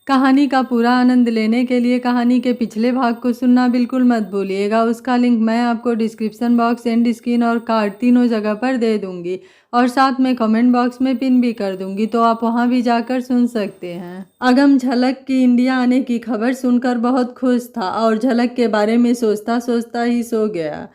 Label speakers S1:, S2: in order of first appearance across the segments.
S1: कहानी का पूरा आनंद लेने के लिए कहानी के पिछले भाग को सुनना बिल्कुल मत भूलिएगा। उसका लिंक मैं आपको डिस्क्रिप्शन बॉक्स, एंड स्क्रीन और कार्ड तीनों जगह पर दे दूंगी और साथ में कमेंट बॉक्स में पिन भी कर दूंगी, तो आप वहां भी जाकर सुन सकते हैं। अगम झलक की इंडिया आने की खबर सुनकर बहुत खुश था और झलक के बारे में सोचता सोचता ही सो गया।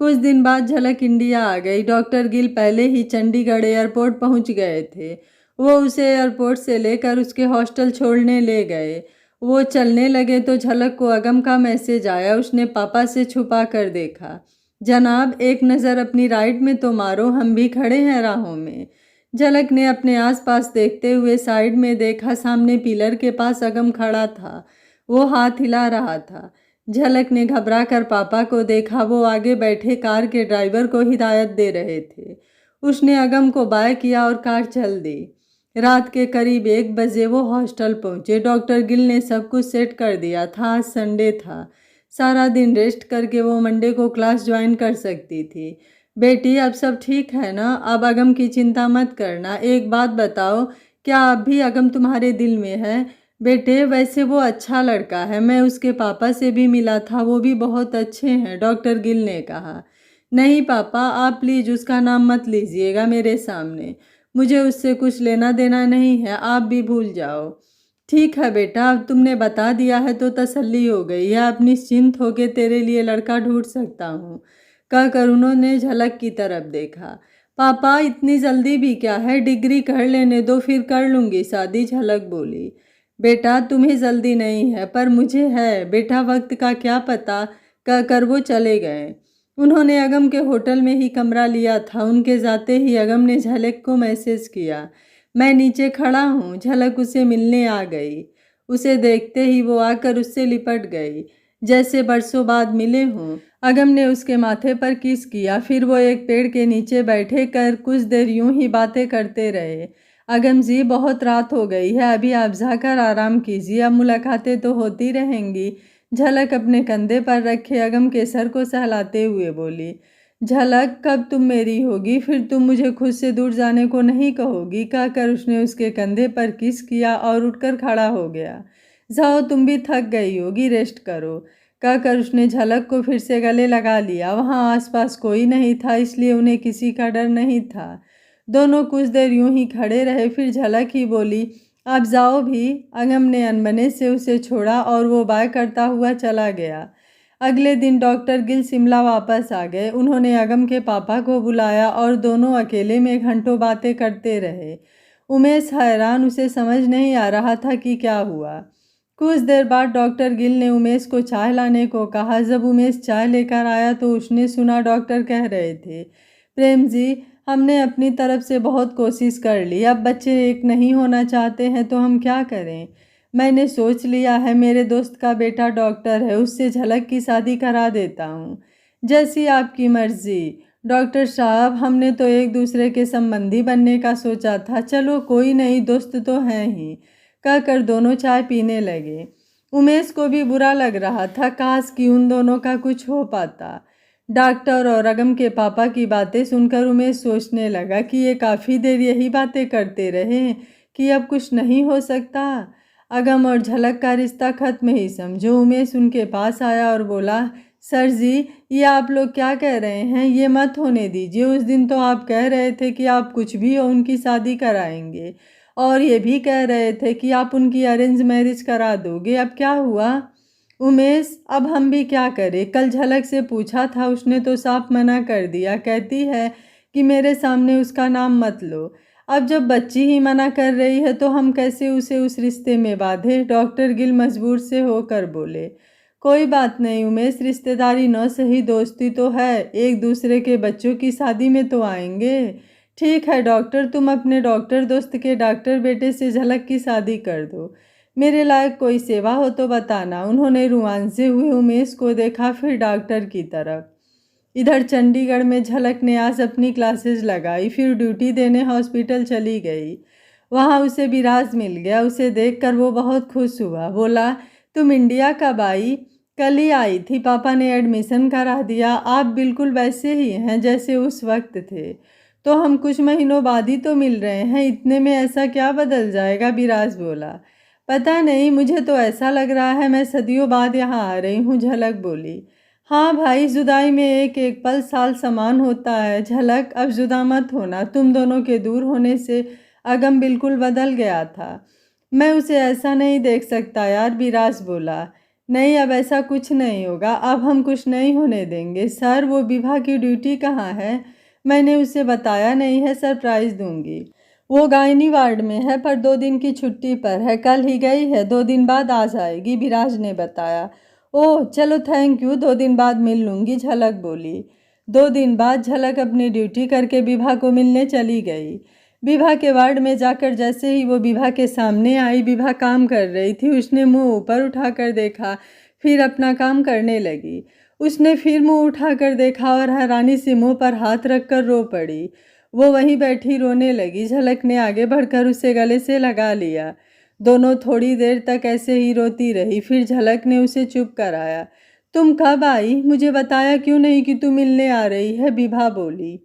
S1: कुछ दिन बाद झलक इंडिया आ गई। डॉक्टर गिल पहले ही चंडीगढ़ एयरपोर्ट पहुंच गए थे। वो उसे एयरपोर्ट से लेकर उसके हॉस्टल छोड़ने ले गए। वो चलने लगे तो झलक को अगम का मैसेज आया। उसने पापा से छुपा कर देखा। जनाब, एक नज़र अपनी राइट में तो मारो, हम भी खड़े हैं राहों में। झलक ने अपने आसपास देखते हुए साइड में देखा। सामने पिलर के पास अगम खड़ा था। वो हाथ हिला रहा था। झलक ने घबरा कर पापा को देखा। वो आगे बैठे कार के ड्राइवर को हिदायत दे रहे थे। उसने अगम को बाय किया और कार चल दी। रात के करीब 1 बजे वो हॉस्टल पहुंचे। डॉक्टर गिल ने सब कुछ सेट कर दिया था। आज संडे था। सारा दिन रेस्ट करके वो मंडे को क्लास ज्वाइन कर सकती थी। बेटी, अब सब ठीक है ना? अब अगम की चिंता मत करना। एक बात बताओ, क्या अब भी अगम तुम्हारे दिल में है? बेटे, वैसे वो अच्छा लड़का है। मैं उसके पापा से भी मिला था, वो भी बहुत अच्छे हैं, डॉक्टर गिल ने कहा। नहीं पापा, आप प्लीज़ उसका नाम मत लीजिएगा मेरे सामने। मुझे उससे कुछ लेना देना नहीं है, आप भी भूल जाओ। ठीक है बेटा, अब तुमने बता दिया है तो तसल्ली हो गई है। अब निश्चिंत होकर तेरे लिए लड़का ढूंढ सकता हूँ, कहकर उन्होंने झलक की तरफ देखा। पापा, इतनी जल्दी भी क्या है? डिग्री कर लेने दो, फिर कर लूँगी शादी, झलक बोली। बेटा, तुम्हें जल्दी नहीं है पर मुझे है बेटा, वक्त का क्या पता, कहकर वो चले गए। उन्होंने अगम के होटल में ही कमरा लिया था। उनके जाते ही अगम ने झलक को मैसेज किया, मैं नीचे खड़ा हूँ। झलक उसे मिलने आ गई। उसे देखते ही वो आकर उससे लिपट गई, जैसे बरसों बाद मिले हों। अगम ने उसके माथे पर किस किया। फिर वो एक पेड़ के नीचे बैठे कर कुछ देर यूं ही बातें करते रहे। अगम जी, बहुत रात हो गई है, अभी आप जाकर आराम कीजिए, अब मुलाकातें तो होती रहेंगी। झलक अपने कंधे पर रखे अगम के सर को सहलाते हुए बोली। झलक, कब तुम मेरी होगी? फिर तुम मुझे खुद से दूर जाने को नहीं कहोगी, कहकर उसने उसके कंधे पर किस किया और उठकर खड़ा हो गया। जाओ, तुम भी थक गई होगी, रेस्ट करो, कहकर उसने झलक को फिर से गले लगा लिया। वहाँ आसपास कोई नहीं था, इसलिए उन्हें किसी का डर नहीं था। दोनों कुछ देर यूं ही खड़े रहे। फिर झलक ही बोली, आप जाओ भी। अगम ने अनबने से उसे छोड़ा और वो बाय करता हुआ चला गया। अगले दिन डॉक्टर गिल शिमला वापस आ गए। उन्होंने अगम के पापा को बुलाया और दोनों अकेले में घंटों बातें करते रहे। उमेश हैरान, उसे समझ नहीं आ रहा था कि क्या हुआ। कुछ देर बाद डॉक्टर गिल ने उमेश को चाय लाने को कहा। जब उमेश चाय लेकर आया तो उसने सुना डॉक्टर कह रहे थे, प्रेम जी, हमने अपनी तरफ से बहुत कोशिश कर ली, अब बच्चे एक नहीं होना चाहते हैं तो हम क्या करें? मैंने सोच लिया है, मेरे दोस्त का बेटा डॉक्टर है, उससे झलक की शादी करा देता हूँ। जैसी आपकी मर्जी। डॉक्टर साहब, हमने तो एक दूसरे के संबंधी बनने का सोचा था। चलो कोई नहीं, दोस्त तो हैं ही, कहकर दोनों चाय पीने लगे। उमेश को भी बुरा लग रहा था, काश कि उन दोनों का कुछ हो पाता। डॉक्टर और अगम के पापा की बातें सुनकर उमेश सोचने लगा कि ये काफ़ी देर यही बातें करते रहे कि अब कुछ नहीं हो सकता। अगम और झलक का रिश्ता खत्म ही समझो। उमेश उनके पास आया और बोला, सर जी, ये आप लोग क्या कह रहे हैं? ये मत होने दीजिए। उस दिन तो आप कह रहे थे कि आप कुछ भी हो उनकी शादी कराएंगे और ये भी कह रहे थे कि आप उनकी अरेंज मैरिज करा दोगे। अब क्या हुआ? उमेश, अब हम भी क्या करें? कल झलक से पूछा था, उसने तो साफ मना कर दिया, कहती है कि मेरे सामने उसका नाम मत लो। अब जब बच्ची ही मना कर रही है तो हम कैसे उसे उस रिश्ते में बांधे? डॉक्टर गिल मजबूर से होकर बोले। कोई बात नहीं उमेश, रिश्तेदारी न सही दोस्ती तो है, एक दूसरे के बच्चों की शादी में तो आएंगे। ठीक है डॉक्टर, तुम अपने डॉक्टर दोस्त के डॉक्टर बेटे से झलक की शादी कर दो। मेरे लायक कोई सेवा हो तो बताना। उन्होंने रुआंसे हुए उमेश को देखा, फिर डॉक्टर की तरफ। इधर चंडीगढ़ में झलक ने आज अपनी क्लासेस लगाई, फिर ड्यूटी देने हॉस्पिटल चली गई। वहाँ उसे विराज मिल गया। उसे देखकर वो बहुत खुश हुआ। बोला, तुम इंडिया कब आई? कल ही आई थी, पापा ने एडमिशन करा दिया। आप बिल्कुल वैसे ही हैं जैसे उस वक्त थे। तो हम कुछ महीनों बाद ही तो मिल रहे हैं, इतने में ऐसा क्या बदल जाएगा? विराज बोला। पता नहीं, मुझे तो ऐसा लग रहा है मैं सदियों बाद यहाँ आ रही हूँ, झलक बोली। हाँ भाई, जुदाई में एक एक पल साल समान होता है। झलक, अब जुदा मत होना। तुम दोनों के दूर होने से अगम बिल्कुल बदल गया था। मैं उसे ऐसा नहीं देख सकता यार, विराज बोला। नहीं, अब ऐसा कुछ नहीं होगा। अब हम कुछ नहीं होने देंगे। सर, वो विभा की ड्यूटी कहाँ है? मैंने उसे बताया नहीं है, सरप्राइज दूंगी। वो गायनी वार्ड में है, पर 2 दिन की छुट्टी पर है। कल ही गई है, 2 दिन बाद आ जाएगी, विराज ने बताया। ओह चलो, थैंक यू, 2 दिन बाद मिल लूँगी, झलक बोली। 2 दिन बाद झलक अपनी ड्यूटी करके विभा को मिलने चली गई। विभा के वार्ड में जाकर जैसे ही वो विभा के सामने आई, विभा काम कर रही थी। उसने मुंह ऊपर उठाकर देखा, फिर अपना काम करने लगी। उसने फिर मुंह उठाकर देखा और हैरानी से मुंह पर हाथ रखकर रो पड़ी। वो वहीं बैठी रोने लगी। झलक ने आगे बढ़कर उसे गले से लगा लिया। दोनों थोड़ी देर तक ऐसे ही रोती रही। फिर झलक ने उसे चुप कराया। तुम कब आई? मुझे बताया क्यों नहीं कि तू मिलने आ रही है? विभा बोली।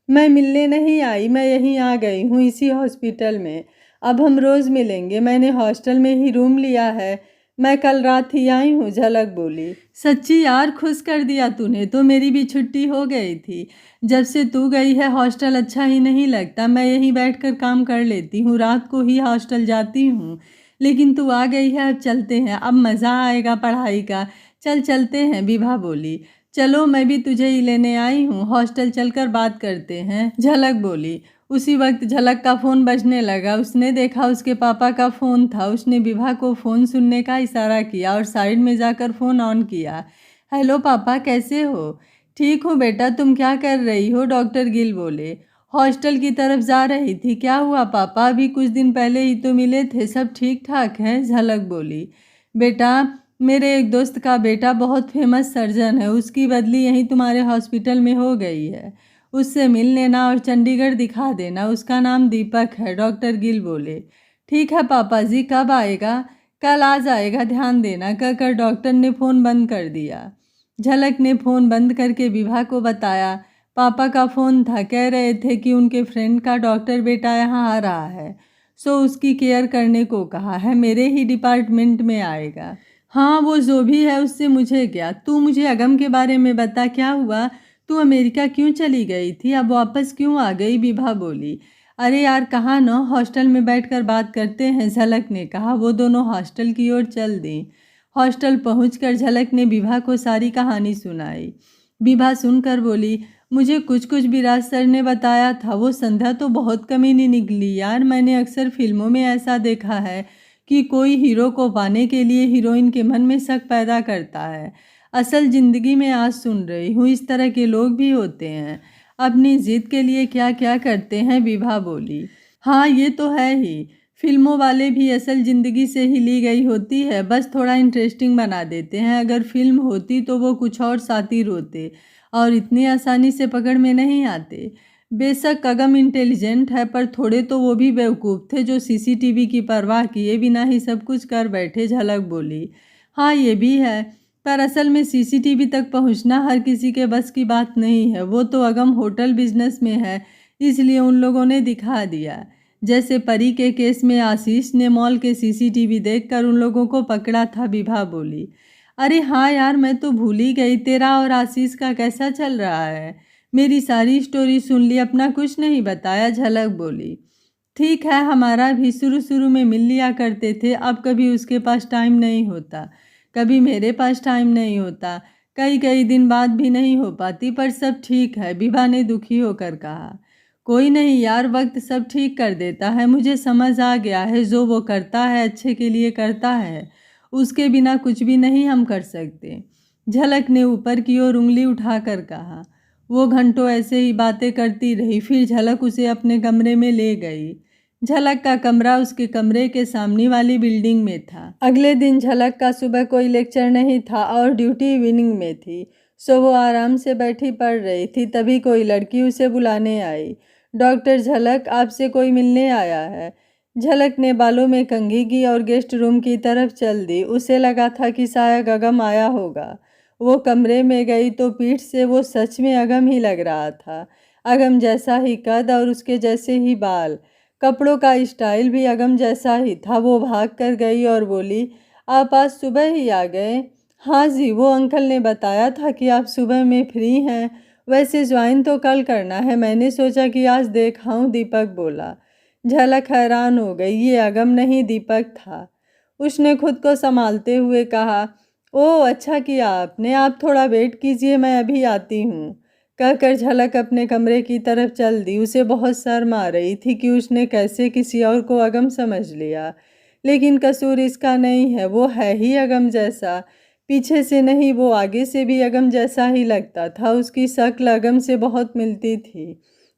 S1: मैं मिलने नहीं आई, मैं यहीं आ गई हूँ, इसी हॉस्पिटल में। अब हम रोज़ मिलेंगे। मैंने हॉस्टल में ही रूम लिया है। मैं कल रात ही आई हूँ, झलक बोली। सच्ची यार, खुश कर दिया तूने तो। मेरी भी छुट्टी हो गई थी। जब से तू गई है हॉस्टल अच्छा ही नहीं लगता। मैं यहीं बैठकर काम कर लेती हूँ, रात को ही हॉस्टल जाती हूँ। लेकिन तू आ गई है, अब चलते हैं, अब मज़ा आएगा पढ़ाई का। चल चलते हैं, विभा बोली। चलो, मैं भी तुझे ही लेने आई हूँ, हॉस्टल चलकर बात करते हैं, झलक बोली। उसी वक्त झलक का फ़ोन बजने लगा। उसने देखा उसके पापा का फ़ोन था। उसने विभा को फ़ोन सुनने का इशारा किया और साइड में जाकर फ़ोन ऑन किया। हेलो पापा, कैसे हो? ठीक हूँ बेटा, तुम क्या कर रही हो? डॉक्टर गिल बोले। हॉस्टल की तरफ जा रही थी। क्या हुआ पापा? अभी कुछ दिन पहले ही तो मिले थे, सब ठीक ठाक है, झलक बोली। बेटा, मेरे एक दोस्त का बेटा बहुत फेमस सर्जन है, उसकी बदली यहीं तुम्हारे हॉस्पिटल में हो गई है। उससे मिल लेना और चंडीगढ़ दिखा देना। उसका नाम दीपक है, डॉक्टर गिल बोले। ठीक है पापा जी, कब आएगा? कल आ जाएगा, ध्यान देना, कहकर डॉक्टर ने फ़ोन बंद कर दिया। झलक ने फ़ोन बंद करके विभा को बताया। पापा का फ़ोन था, कह रहे थे कि उनके फ्रेंड का डॉक्टर बेटा यहाँ आ रहा है, सो उसकी केयर करने को कहा है। मेरे ही डिपार्टमेंट में आएगा। हाँ, वो जो भी है उससे मुझे क्या। तू मुझे अगम के बारे में बता, क्या हुआ? तू अमेरिका क्यों चली गई थी, अब वापस क्यों आ गई? विभा बोली। अरे यार, कहाँ न, हॉस्टल में बैठकर बात करते हैं, झलक ने कहा। वो दोनों हॉस्टल की ओर चल दी। हॉस्टल पहुंचकर झलक ने विभा को सारी कहानी सुनाई। विभा सुनकर बोली, मुझे कुछ कुछ विराज सर ने बताया था। वो संध्या तो बहुत कमीनी निकली यार। मैंने अक्सर फिल्मों में ऐसा देखा है कि कोई हीरो को पाने के लिए हीरोइन के मन में शक पैदा करता है। असल ज़िंदगी में आज सुन रही हूँ इस तरह के लोग भी होते हैं। अपनी जिद के लिए क्या क्या करते हैं, विभा बोली। हाँ, ये तो है ही। फिल्मों वाले भी असल ज़िंदगी से ही ली गई होती है, बस थोड़ा इंटरेस्टिंग बना देते हैं। अगर फिल्म होती तो वो कुछ और सातिर होते और इतनी आसानी से पकड़ में नहीं आते। बेशक अगम इंटेलिजेंट है, पर थोड़े तो वो भी बेवकूफ़ थे जो सीसीटीवी की परवाह किए बिना ही सब कुछ कर बैठे, झलक बोली। हाँ, ये भी है, पर असल में सीसीटीवी तक पहुंचना हर किसी के बस की बात नहीं है। वो तो अगम होटल बिजनेस में है, इसलिए उन लोगों ने दिखा दिया। जैसे परी के केस में आशीष ने मॉल के सीसीटीवी देखकर उन लोगों को पकड़ा था, विभा बोली। अरे हाँ यार, मैं तो भूल ही गई। तेरा और आशीष का कैसा चल रहा है? मेरी सारी स्टोरी सुन ली, अपना कुछ नहीं बताया, झलक बोली। ठीक है, हमारा भी शुरू शुरू में मिल लिया करते थे, अब कभी उसके पास टाइम नहीं होता, कभी मेरे पास टाइम नहीं होता, कई कई दिन बाद भी नहीं हो पाती, पर सब ठीक है, विभा ने दुखी होकर कहा। कोई नहीं यार, वक्त सब ठीक कर देता है। मुझे समझ आ गया है, जो वो करता है अच्छे के लिए करता है, उसके बिना कुछ भी नहीं हम कर सकते, झलक ने ऊपर की ओर उंगली उठाकर कहा। वो घंटों ऐसे ही बातें करती रही। फिर झलक उसे अपने कमरे में ले गई। झलक का कमरा उसके कमरे के सामने वाली बिल्डिंग में था। अगले दिन झलक का सुबह कोई लेक्चर नहीं था और ड्यूटी इवनिंग में थी, सो वो आराम से बैठी पढ़ रही थी। तभी कोई लड़की उसे बुलाने आई। डॉक्टर झलक, आपसे कोई मिलने आया है। झलक ने बालों में कंघी की और गेस्ट रूम की तरफ चल दी। उसे लगा था कि शायद अगम आया होगा। वो कमरे में गई तो पीठ से वो सच में अगम ही लग रहा था। अगम जैसा ही कद और उसके जैसे ही बाल। कपड़ों का स्टाइल भी अगम जैसा ही था। वो भाग कर गई और बोली, आप आज सुबह ही आ गए? हाँ जी, वो अंकल ने बताया था कि आप सुबह में फ्री हैं। वैसे ज्वाइन तो कल करना है, मैंने सोचा कि आज देखाऊं, दीपक बोला। झलक हैरान हो गई, ये अगम नहीं दीपक था। उसने खुद को संभालते हुए कहा, ओह अच्छा किया आपने, आप थोड़ा वेट कीजिए, मैं अभी आती हूँ। कहकर झलक अपने कमरे की तरफ चल दी। उसे बहुत शर्म आ रही थी कि उसने कैसे किसी और को अगम समझ लिया, लेकिन कसूर इसका नहीं है, वो है ही अगम जैसा। पीछे से नहीं, वो आगे से भी अगम जैसा ही लगता था। उसकी शक्ल अगम से बहुत मिलती थी।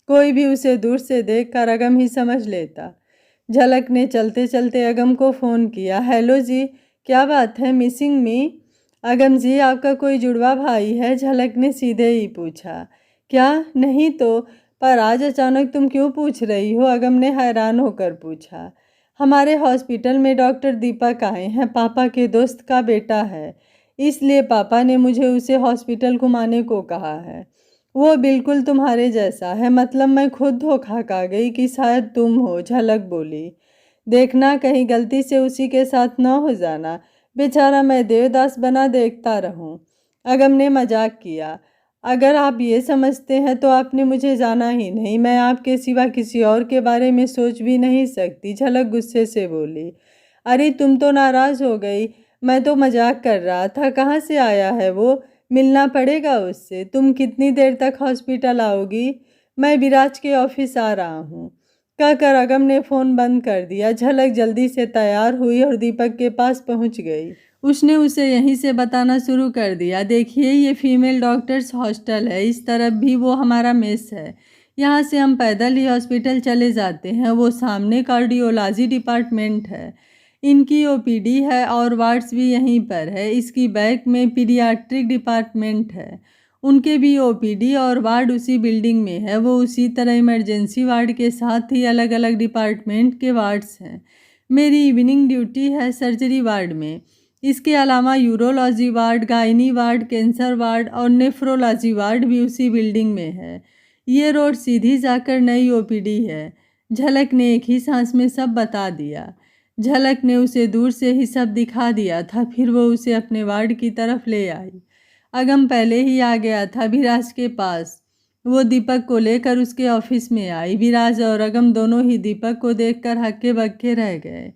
S1: कोई भी उसे दूर से देखकर अगम ही समझ लेता। झलक ने चलते चलते अगम को फ़ोन किया। हेलो जी, क्या बात है, मिसिंग मी? अगम जी, आपका कोई जुड़वा भाई है? झलक ने सीधे ही पूछा। क्या? नहीं तो, पर आज अचानक तुम क्यों पूछ रही हो? अगम ने हैरान होकर पूछा। हमारे हॉस्पिटल में डॉक्टर दीपक आए हैं, पापा के दोस्त का बेटा है, इसलिए पापा ने मुझे उसे हॉस्पिटल घुमाने को कहा है। वो बिल्कुल तुम्हारे जैसा है, मतलब मैं खुद धोखा खा गई कि शायद तुम हो। झलक बोली, देखना कहीं गलती से उसी के साथ न हो जाना, बेचारा मैं देवदास बना देखता रहूं। अगम ने मजाक किया। अगर आप ये समझते हैं तो आपने मुझे जाना ही नहीं, मैं आपके सिवा किसी और के बारे में सोच भी नहीं सकती। झलक गुस्से से बोली, अरे तुम तो नाराज हो गई, मैं तो मजाक कर रहा था। कहाँ से आया है वो? मिलना पड़ेगा उससे। तुम कितनी देर तक हॉस्पिटल आओगी? मैं विराज के ऑफिस आ रहा हूँ, कहकर अगम ने फ़ोन बंद कर दिया। झलक जल्दी से तैयार हुई और दीपक के पास पहुँच गई। उसने उसे यहीं से बताना शुरू कर दिया, देखिए ये फीमेल डॉक्टर्स हॉस्टल है, इस तरफ भी वो हमारा मेस है, यहाँ से हम पैदल ही हॉस्पिटल चले जाते हैं। वो सामने कार्डियोलॉजी डिपार्टमेंट है, इनकी ओपीडी है और वार्ड्स भी यहीं पर है। इसकी बैक में पीडियाट्रिक डिपार्टमेंट है, उनके भी ओपीडी और वार्ड उसी बिल्डिंग में है। वो उसी तरह इमरजेंसी वार्ड के साथ ही अलग अलग डिपार्टमेंट के वार्ड्स हैं। मेरी इवनिंग ड्यूटी है सर्जरी वार्ड में, इसके अलावा urology ward, gynae ward, cancer ward और नेफ्रोलॉजी वार्ड भी उसी बिल्डिंग में है। ये रोड सीधी जाकर नई ओपीडी है। झलक ने एक ही सांस में सब बता दिया। झलक ने उसे दूर से ही सब दिखा दिया था, फिर वो उसे अपने वार्ड की तरफ ले आई। अगम पहले ही आ गया था विराज के पास। वो दीपक को लेकर उसके ऑफिस में आई। विराज और अगम दोनों ही दीपक को देखकर हक्के बक्के रह गए।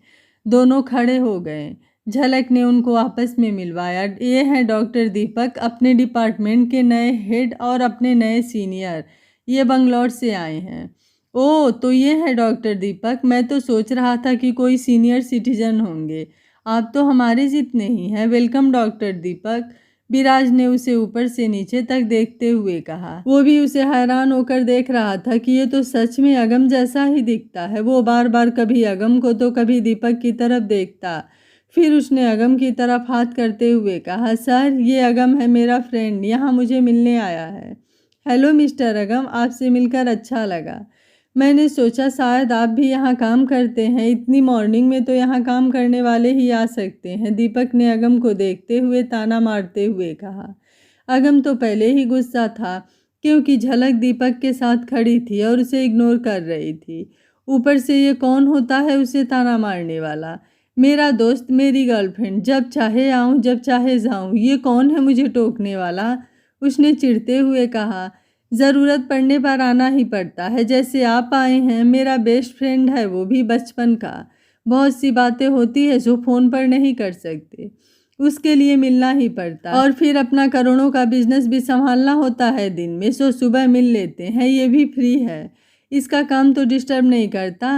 S1: दोनों खड़े हो गए। झलक ने उनको आपस में मिलवाया। ये हैं डॉक्टर दीपक, अपने डिपार्टमेंट के नए हेड और अपने नए सीनियर, ये बंगलौर से आए हैं। ओह, तो ये है डॉक्टर दीपक, मैं तो सोच रहा था कि कोई सीनियर सिटीजन होंगे, आप तो हमारे जितने ही हैं। वेलकम डॉक्टर दीपक, विराज ने उसे ऊपर से नीचे तक देखते हुए कहा। वो भी उसे हैरान होकर देख रहा था कि ये तो सच में अगम जैसा ही दिखता है। वो बार बार कभी अगम को तो कभी दीपक की तरफ देखता। फिर उसने अगम की तरफ हाथ करते हुए कहा, सर ये अगम है, मेरा फ्रेंड, यहाँ मुझे मिलने आया है। हेलो मिस्टर अगम, आपसे मिलकर अच्छा लगा। मैंने सोचा शायद आप भी यहाँ काम करते हैं, इतनी मॉर्निंग में तो यहाँ काम करने वाले ही आ सकते हैं। दीपक ने अगम को देखते हुए ताना मारते हुए कहा। अगम तो पहले ही गुस्सा था, क्योंकि झलक दीपक के साथ खड़ी थी और उसे इग्नोर कर रही थी। ऊपर से ये कौन होता है उसे ताना मारने वाला? मेरा दोस्त, मेरी गर्लफ्रेंड, जब चाहे आऊँ जब चाहे जाऊँ, ये कौन है मुझे टोकने वाला? उसने चिढ़ते हुए कहा। ज़रूरत पड़ने पर आना ही पड़ता है, जैसे आप आए हैं। मेरा बेस्ट फ्रेंड है, वो भी बचपन का। बहुत सी बातें होती है जो फ़ोन पर नहीं कर सकते, उसके लिए मिलना ही पड़ता, और फिर अपना करोड़ों का बिजनेस भी संभालना होता है दिन में, सो सुबह मिल लेते हैं। ये भी फ्री है, इसका काम तो डिस्टर्ब नहीं करता।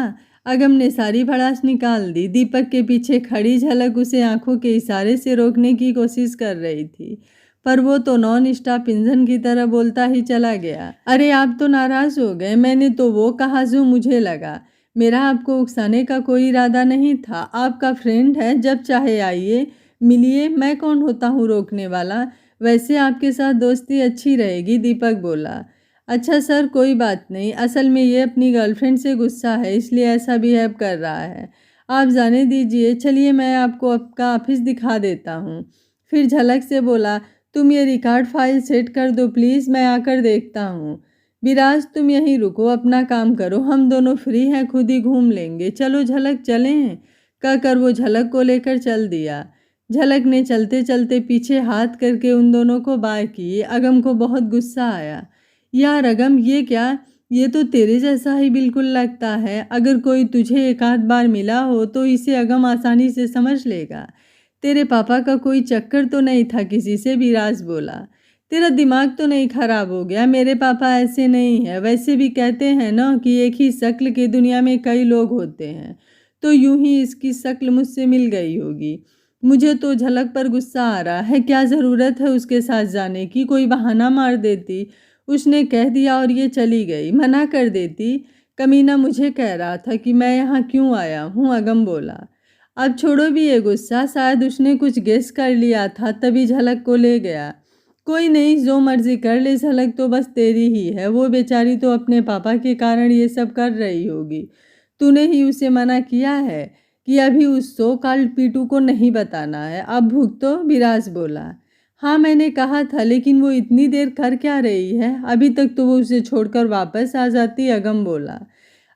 S1: अगम ने सारी भड़ास निकाल दी। दीपक के पीछे खड़ी झलक उसे आंखों के इशारे से रोकने की कोशिश कर रही थी, पर वो तो नॉन स्टॉप इंजन की तरह बोलता ही चला गया। अरे आप तो नाराज़ हो गए, मैंने तो वो कहा जो मुझे लगा। मेरा आपको उकसाने का कोई इरादा नहीं था, आपका फ्रेंड है, जब चाहे आइए मिलिए, मैं कौन होता हूँ रोकने वाला। वैसे आपके साथ दोस्ती अच्छी रहेगी, दीपक बोला। अच्छा सर, कोई बात नहीं, असल में ये अपनी गर्लफ्रेंड से गुस्सा है, इसलिए ऐसा बिहेव कर रहा है। आप जाने दीजिए, चलिए मैं आपको आपका ऑफिस दिखा देता हूँ। फिर झलक से बोला, तुम ये रिकॉर्ड फाइल सेट कर दो प्लीज़, मैं आकर देखता हूँ। विराज तुम यहीं रुको, अपना काम करो, हम दोनों फ्री हैं, खुद ही घूम लेंगे, चलो झलक चलें। कहकर वो झलक को लेकर चल दिया। झलक ने चलते चलते पीछे हाथ करके उन दोनों को बाय की। अगम को बहुत गुस्सा आया। यार अगम, ये क्या, ये तो तेरे जैसा ही बिल्कुल लगता है। अगर कोई तुझे एक आध बार मिला हो तो इसे अगम आसानी से समझ लेगा। तेरे पापा का कोई चक्कर तो नहीं था किसी से, विराज बोला। तेरा दिमाग तो नहीं खराब हो गया? मेरे पापा ऐसे नहीं है। वैसे भी कहते हैं ना कि एक ही शक्ल की दुनिया में कई लोग होते हैं, तो यूं ही इसकी शक्ल मुझसे मिल गई होगी। मुझे तो झलक पर गुस्सा आ रहा है। क्या ज़रूरत है उसके साथ जाने की? कोई बहाना मार देती। उसने कह दिया और ये चली गई। मना कर देती। कमीना मुझे कह रहा था कि मैं यहाँ क्यों आया हूँ, अगम बोला। अब छोड़ो भी ये गुस्सा, शायद उसने कुछ गेस कर लिया था तभी झलक को ले गया। कोई नहीं, जो मर्जी कर ले, झलक तो बस तेरी ही है। वो बेचारी तो अपने पापा के कारण ये सब कर रही होगी। तूने ही उसे मना किया है कि अभी उस सो कॉल्ड पीटू को नहीं बताना है। अब भुगतो, विराज बोला। हाँ मैंने कहा था, लेकिन वो इतनी देर कर क्या रही है? अभी तक तो वो उसे छोड़कर वापस आ जाती, अगम बोला।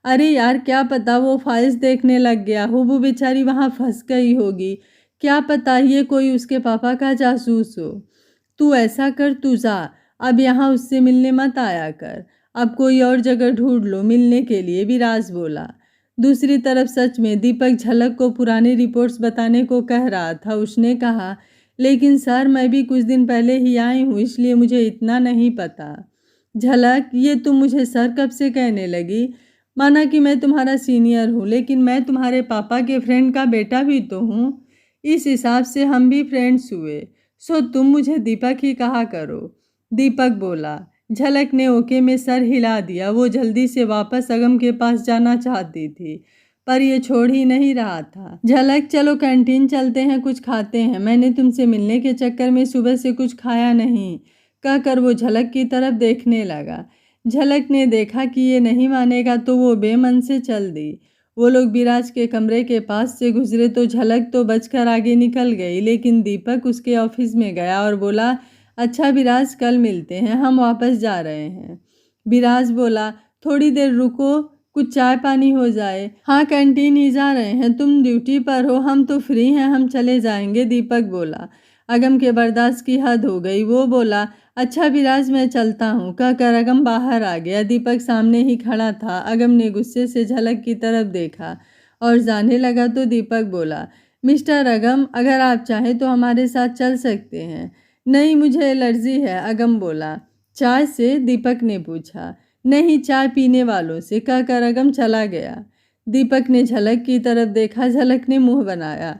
S1: अरे यार, क्या पता वो फाइल्स देखने लग गया हो, वो बेचारी वहाँ फंस गई होगी। क्या पता ये कोई उसके पापा का जासूस हो। तू ऐसा कर, तू जा, अब यहाँ उससे मिलने मत आया कर। अब कोई और जगह ढूंढ लो मिलने के लिए, विराज बोला। दूसरी तरफ सच में दीपक झलक को पुरानी रिपोर्ट्स बताने को कह रहा था। उसने कहा, लेकिन सर मैं भी कुछ दिन पहले ही आई हूँ, इसलिए मुझे इतना नहीं पता। झलक, ये तुम मुझे सर कब से कहने लगी? माना कि मैं तुम्हारा सीनियर हूँ, लेकिन मैं तुम्हारे पापा के फ्रेंड का बेटा भी तो हूँ। इस हिसाब से हम भी फ्रेंड्स हुए, सो तुम मुझे दीपक ही कहा करो, दीपक बोला। झलक ने ओके में सर हिला दिया। वो जल्दी से वापस अगम के पास जाना चाहती थी, पर ये छोड़ ही नहीं रहा था। झलक, चलो कैंटीन चलते हैं, कुछ खाते हैं। मैंने तुमसे मिलने के चक्कर में सुबह से कुछ खाया नहीं, कहकर वो झलक की तरफ देखने लगा। झलक ने देखा कि ये नहीं मानेगा तो वो बेमन से चल दी। वो लोग विराज के कमरे के पास से गुजरे तो झलक तो बचकर आगे निकल गई, लेकिन दीपक उसके ऑफिस में गया और बोला, अच्छा विराज, कल मिलते हैं, हम वापस जा रहे हैं। विराज बोला, थोड़ी देर रुको, कुछ चाय पानी हो जाए। हाँ कैंटीन ही जा रहे हैं, तुम ड्यूटी पर हो, हम तो फ्री हैं, हम चले जाएंगे, दीपक बोला। अगम के बर्दाश्त की हद हो गई। वो बोला, अच्छा विराज मैं चलता हूँ, कहकर अगम बाहर आ गया। दीपक सामने ही खड़ा था। अगम ने गुस्से से झलक की तरफ देखा और जाने लगा तो दीपक बोला, मिस्टर अगम, अगर आप चाहें तो हमारे साथ चल सकते हैं। नहीं, मुझे एलर्जी है, अगम बोला। चाय से? दीपक ने पूछा। नहीं, चाय पीने वालों से, कहकर अगम चला गया। दीपक ने झलक की तरफ देखा। झलक ने मुंह बनाया।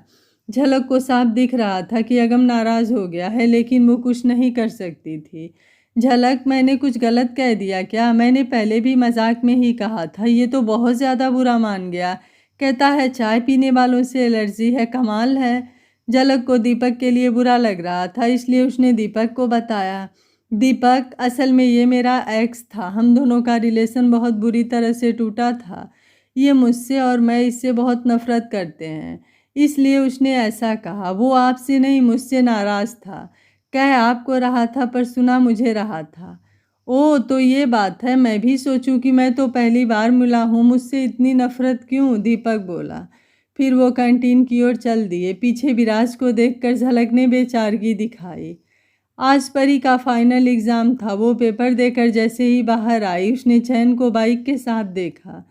S1: झलक को साफ दिख रहा था कि अगम नाराज हो गया है, लेकिन वो कुछ नहीं कर सकती थी। झलक, मैंने कुछ गलत कह दिया क्या? मैंने पहले भी मजाक में ही कहा था, ये तो बहुत ज़्यादा बुरा मान गया। कहता है चाय पीने वालों से एलर्जी है, कमाल है। झलक को दीपक के लिए बुरा लग रहा था, इसलिए उसने दीपक को बताया। दीपक, असल में ये मेरा एक्स था, हम दोनों का रिलेशन बहुत बुरी तरह से टूटा था। ये मुझसे और मैं इससे बहुत नफरत करते हैं, इसलिए उसने ऐसा कहा। वो आपसे नहीं, मुझसे नाराज़ था। कह आपको रहा था पर सुना मुझे रहा था। ओह, तो ये बात है। मैं भी सोचूं कि मैं तो पहली बार मिला हूँ, मुझसे इतनी नफरत क्यों? दीपक बोला। फिर वो कैंटीन की ओर चल दिए। पीछे विराज को देखकर झलक ने बेचारगी दिखाई। आज परी का फाइनल एग्ज़ाम था। वो पेपर देकर जैसे ही बाहर आई, उसने चैन को बाइक के साथ देखा।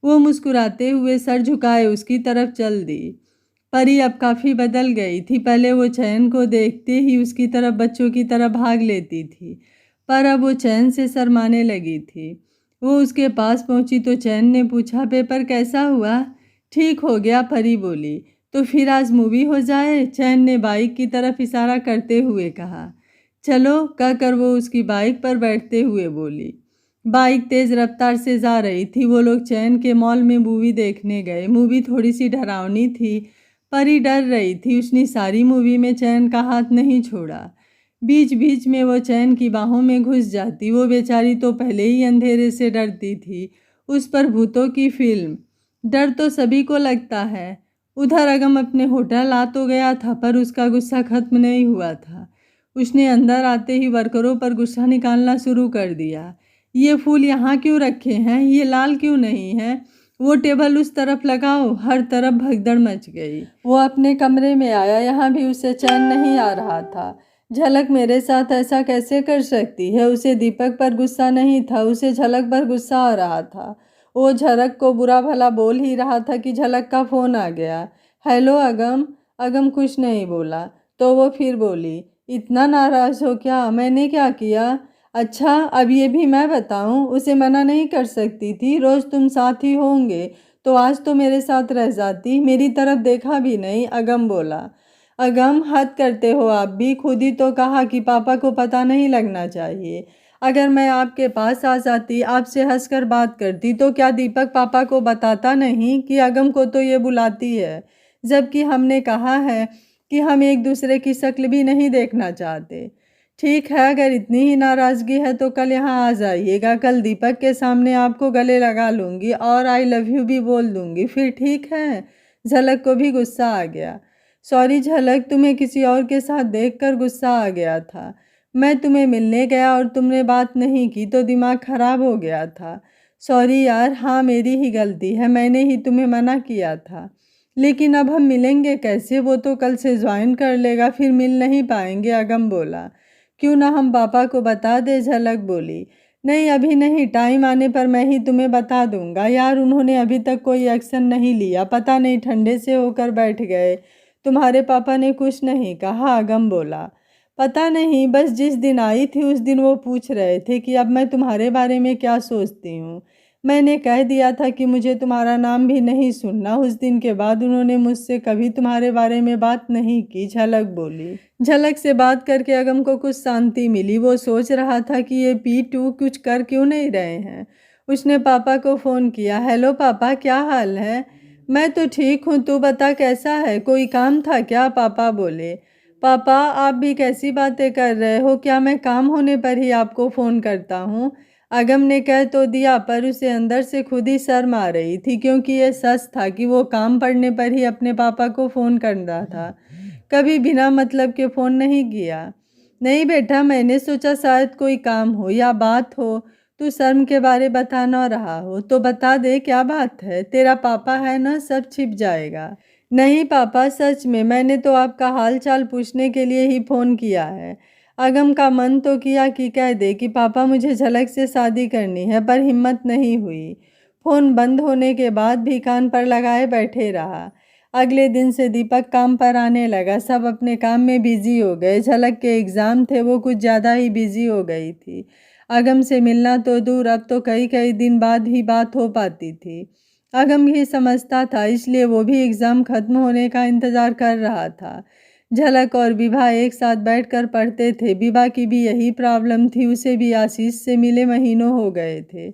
S1: वो मुस्कुराते हुए सर झुकाए उसकी तरफ चल दी। परी अब काफ़ी बदल गई थी। पहले वो चैन को देखते ही उसकी तरफ बच्चों की तरह भाग लेती थी, पर अब वो चैन से शर्माने लगी थी। वो उसके पास पहुंची तो चैन ने पूछा, पेपर कैसा हुआ? ठीक हो गया, परी बोली। तो फिर आज मूवी हो जाए, चैन ने बाइक की तरफ इशारा करते हुए कहा। चलो, कहकर वो उसकी बाइक पर बैठते हुए बोली। बाइक तेज़ रफ्तार से जा रही थी। वो लोग चैन के मॉल में मूवी देखने गए। मूवी थोड़ी सी डरावनी थी। परी डर रही थी। उसने सारी मूवी में चैन का हाथ नहीं छोड़ा। बीच बीच में वो चैन की बाहों में घुस जाती। वो बेचारी तो पहले ही अंधेरे से डरती थी, उस पर भूतों की फिल्म। डर तो सभी को लगता है। उधर अगम अपने होटल आ तो गया था, पर उसका गुस्सा खत्म नहीं हुआ था। उसने अंदर आते ही वर्करों पर गुस्सा निकालना शुरू कर दिया। ये फूल यहाँ क्यों रखे हैं, ये लाल क्यों नहीं है, वो टेबल उस तरफ लगाओ। हर तरफ भगदड़ मच गई। वो अपने कमरे में आया, यहाँ भी उसे चैन नहीं आ रहा था। झलक मेरे साथ ऐसा कैसे कर सकती है। उसे दीपक पर गुस्सा नहीं था, उसे झलक पर गुस्सा आ रहा था। वो झलक को बुरा भला बोल ही रहा था कि झलक का फ़ोन आ गया। हेलो अगम। अगम कुछ नहीं बोला तो वो फिर बोली, इतना नाराज़ हो क्या, मैंने क्या किया। अच्छा अब ये भी मैं बताऊं, उसे मना नहीं कर सकती थी, रोज़ तुम साथ ही होंगे तो आज तो मेरे साथ रह जाती, मेरी तरफ देखा भी नहीं। अगम बोला। अगम हद करते हो आप भी, खुद ही तो कहा कि पापा को पता नहीं लगना चाहिए। अगर मैं आपके पास आ जाती, आपसे हंसकर बात करती तो क्या दीपक पापा को बताता नहीं कि अगम को तो ये बुलाती है, जबकि हमने कहा है कि हम एक दूसरे की शक्ल भी नहीं देखना चाहते। ठीक है, अगर इतनी ही नाराज़गी है तो कल यहाँ आ जाइएगा। कल दीपक के सामने आपको गले लगा लूँगी और आई लव यू भी बोल दूँगी, फिर ठीक है। झलक को भी गुस्सा आ गया। सॉरी झलक, तुम्हें किसी और के साथ देखकर गुस्सा आ गया था। मैं तुम्हें मिलने गया और तुमने बात नहीं की तो दिमाग खराब हो गया था। सॉरी यार, हाँ मेरी ही गलती है, मैंने ही तुम्हें मना किया था। लेकिन अब हम मिलेंगे कैसे, वो तो कल से ज्वाइन कर लेगा, फिर मिल नहीं पाएंगे। अगम बोला। क्यों ना हम पापा को बता दे, झलक बोली। नहीं अभी नहीं, टाइम आने पर मैं ही तुम्हें बता दूंगा। यार उन्होंने अभी तक कोई एक्शन नहीं लिया, पता नहीं ठंडे से होकर बैठ गए। तुम्हारे पापा ने कुछ नहीं कहा। अगम बोला। पता नहीं, बस जिस दिन आई थी उस दिन वो पूछ रहे थे कि अब मैं तुम्हारे बारे में क्या सोचती हूँ। मैंने कह दिया था कि मुझे तुम्हारा नाम भी नहीं सुनना। उस दिन के बाद उन्होंने मुझसे कभी तुम्हारे बारे में बात नहीं की। झलक बोली। झलक से बात करके अगम को कुछ शांति मिली। वो सोच रहा था कि ये पीटू कुछ कर क्यों नहीं रहे हैं। उसने पापा को फ़ोन किया। हेलो पापा, क्या हाल है। मैं तो ठीक हूँ, तू बता कैसा है, कोई काम था क्या। पापा बोले। पापा आप भी कैसी बातें कर रहे हो, क्या मैं काम होने पर ही आपको फ़ोन करता हूँ। अगम ने कह तो दिया पर उसे अंदर से खुद ही शर्म आ रही थी, क्योंकि ये सच था कि वो काम पड़ने पर ही अपने पापा को फ़ोन करता था, कभी बिना मतलब के फ़ोन नहीं किया। नहीं बेटा, मैंने सोचा शायद कोई काम हो या बात हो, तू शर्म के बारे बता ना रहा हो तो बता दे क्या बात है। तेरा पापा है ना, सब छिप जाएगा। नहीं पापा, सच में मैंने तो आपका हाल चाल पूछने के लिए ही फ़ोन किया है। अगम का मन तो किया कि कह दे कि पापा मुझे झलक से शादी करनी है, पर हिम्मत नहीं हुई। फ़ोन बंद होने के बाद भी कान पर लगाए बैठे रहा। अगले दिन से दीपक काम पर आने लगा। सब अपने काम में बिजी हो गए। झलक के एग्ज़ाम थे, वो कुछ ज़्यादा ही बिजी हो गई थी। अगम से मिलना तो दूर, अब तो कई कई दिन बाद ही बात हो पाती थी। अगम भी समझता था, इसलिए वो भी एग्ज़ाम ख़त्म होने का इंतज़ार कर रहा था। झलक और विभा एक साथ बैठकर पढ़ते थे। विभा की भी यही प्रॉब्लम थी, उसे भी आशीष से मिले महीनों हो गए थे।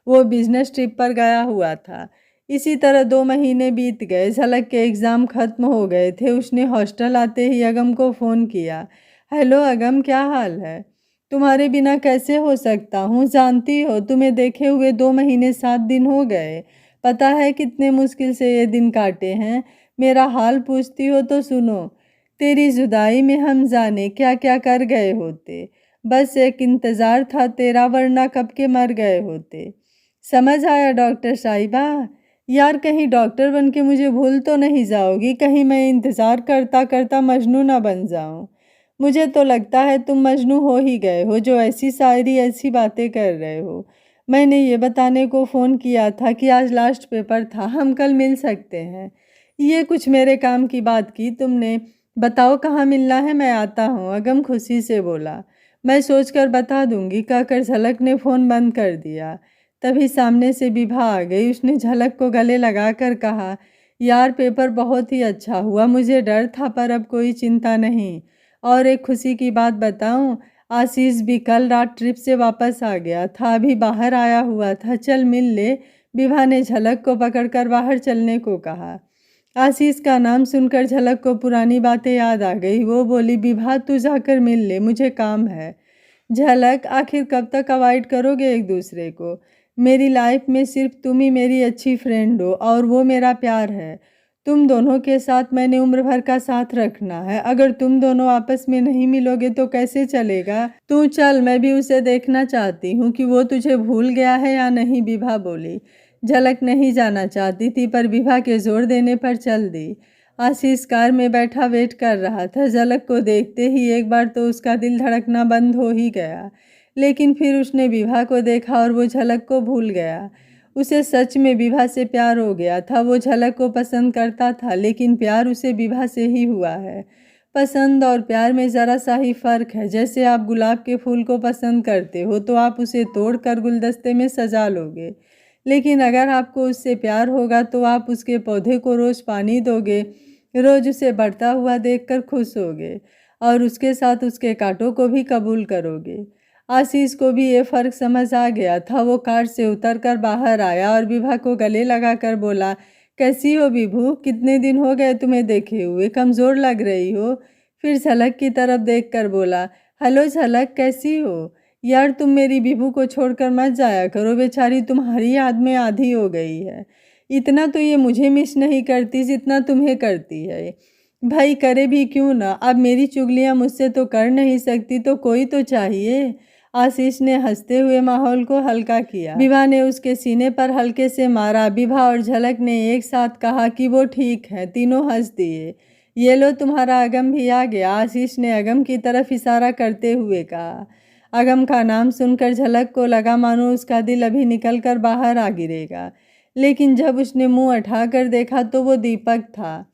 S1: वो बिजनेस ट्रिप पर गया हुआ था। इसी तरह 2 महीने बीत गए। झलक के एग्ज़ाम ख़त्म हो गए थे। उसने हॉस्टल आते ही अगम को फ़ोन किया। हेलो अगम, क्या हाल है। तुम्हारे बिना कैसे हो सकता हूँ, जानती हो तुम्हें देखे हुए 2 महीने 7 दिन हो गए। पता है कितने मुश्किल से ये दिन काटे हैं। मेरा हाल पूछती हो तो सुनो। तेरी जुदाई में हम जाने क्या क्या कर गए होते। बस एक इंतज़ार था तेरा, वरना कब के मर गए होते। समझ आया डॉक्टर साहिबा। यार कहीं डॉक्टर बन के मुझे भूल तो नहीं जाओगी, कहीं मैं इंतज़ार करता करता मजनू ना बन जाऊं। मुझे तो लगता है तुम मजनू हो ही गए हो, जो ऐसी शायरी ऐसी बातें कर रहे हो। मैंने ये बताने को फ़ोन किया था कि आज लास्ट पेपर था, हम कल मिल सकते हैं। ये कुछ मेरे काम की बात की तुमने। बताओ कहाँ मिलना है, मैं आता हूँ। अगम खुशी से बोला। मैं सोचकर बता दूंगी, कहकर झलक ने फ़ोन बंद कर दिया। तभी सामने से विभा आ गई। उसने झलक को गले लगाकर कहा, यार पेपर बहुत ही अच्छा हुआ, मुझे डर था पर अब कोई चिंता नहीं। और एक खुशी की बात बताऊं, आशीष भी कल रात ट्रिप से वापस आ गया था, अभी बाहर आया हुआ था, चल मिल ले। विभा ने झलक को पकड़कर बाहर चलने को कहा। आशीष का नाम सुनकर झलक को पुरानी बातें याद आ गई। वो बोली, विभा तू जाकर मिल ले, मुझे काम है। झलक, आखिर कब तक अवॉइड करोगे एक दूसरे को। मेरी लाइफ में सिर्फ तुम ही मेरी अच्छी फ्रेंड हो और वो मेरा प्यार है। तुम दोनों के साथ मैंने उम्र भर का साथ रखना है। अगर तुम दोनों आपस में नहीं मिलोगे तो कैसे चलेगा? तू चल, मैं भी उसे देखना चाहती हूँ कि वो तुझे भूल गया है या नहीं, विभा बोली। झलक नहीं जाना चाहती थी पर विभा के जोर देने पर चल दी। आशीष कार में बैठा वेट कर रहा था। झलक को देखते ही एक बार तो उसका दिल धड़कना बंद हो ही गया, लेकिन फिर उसने विभा को देखा और वो झलक को भूल गया। उसे सच में विभा से प्यार हो गया था। वो झलक को पसंद करता था, लेकिन प्यार उसे विभा से ही हुआ है। पसंद और प्यार में ज़रा सा ही फ़र्क है। जैसे आप गुलाब के फूल को पसंद करते हो तो आप उसे तोड़कर गुलदस्ते में सजा लोगे, लेकिन अगर आपको उससे प्यार होगा तो आप उसके पौधे को रोज़ पानी दोगे, रोज़ उसे बढ़ता हुआ देखकर खुश होगे और उसके साथ उसके कांटों को भी कबूल करोगे। आशीष को भी ये फ़र्क समझ आ गया था। वो कार से उतरकर बाहर आया और विभा को गले लगाकर बोला, कैसी हो विभू? कितने दिन हो गए तुम्हें देखे हुए, कमज़ोर लग रही हो। फिर झलक की तरफ देखकर बोला, हेलो झलक, कैसी हो? यार तुम मेरी विभू को छोड़कर मत जाया करो, बेचारी तुम्हारी याद में आधी हो गई है। इतना तो ये मुझे मिस नहीं करती जितना तुम्हें करती है। भाई करे भी क्यों ना, अब मेरी चुगलियाँ मुझसे तो कर नहीं सकती तो कोई तो चाहिए। आशीष ने हंसते हुए माहौल को हल्का किया। विभा ने उसके सीने पर हल्के से मारा। विभा और झलक ने एक साथ कहा कि वो ठीक है। तीनों हंस दिए। ये लो तुम्हारा अगम भी आ गया, आशीष ने अगम की तरफ इशारा करते हुए कहा। अगम का नाम सुनकर झलक को लगा मानो उसका दिल अभी निकल कर बाहर आ गिरेगा, लेकिन जब उसने मुंह उठाकर देखा तो वो दीपक था।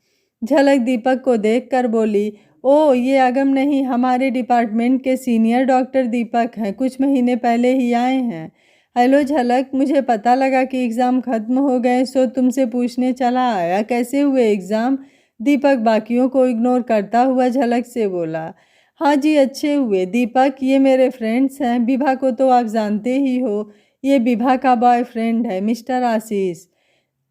S1: झलक दीपक को देखकर बोली, ओ ये अगम नहीं, हमारे डिपार्टमेंट के सीनियर डॉक्टर दीपक हैं, कुछ महीने पहले ही आए हैं। हेलो झलक, मुझे पता लगा कि एग्ज़ाम ख़त्म हो गए सो तुमसे पूछने चला आया, कैसे हुए एग्ज़ाम? दीपक बाकियों को इग्नोर करता हुआ झलक से बोला। हाँ जी अच्छे हुए दीपक, ये मेरे फ्रेंड्स हैं। विभा को तो आप जानते ही हो, ये विभा का बॉयफ्रेंड है मिस्टर आशीष।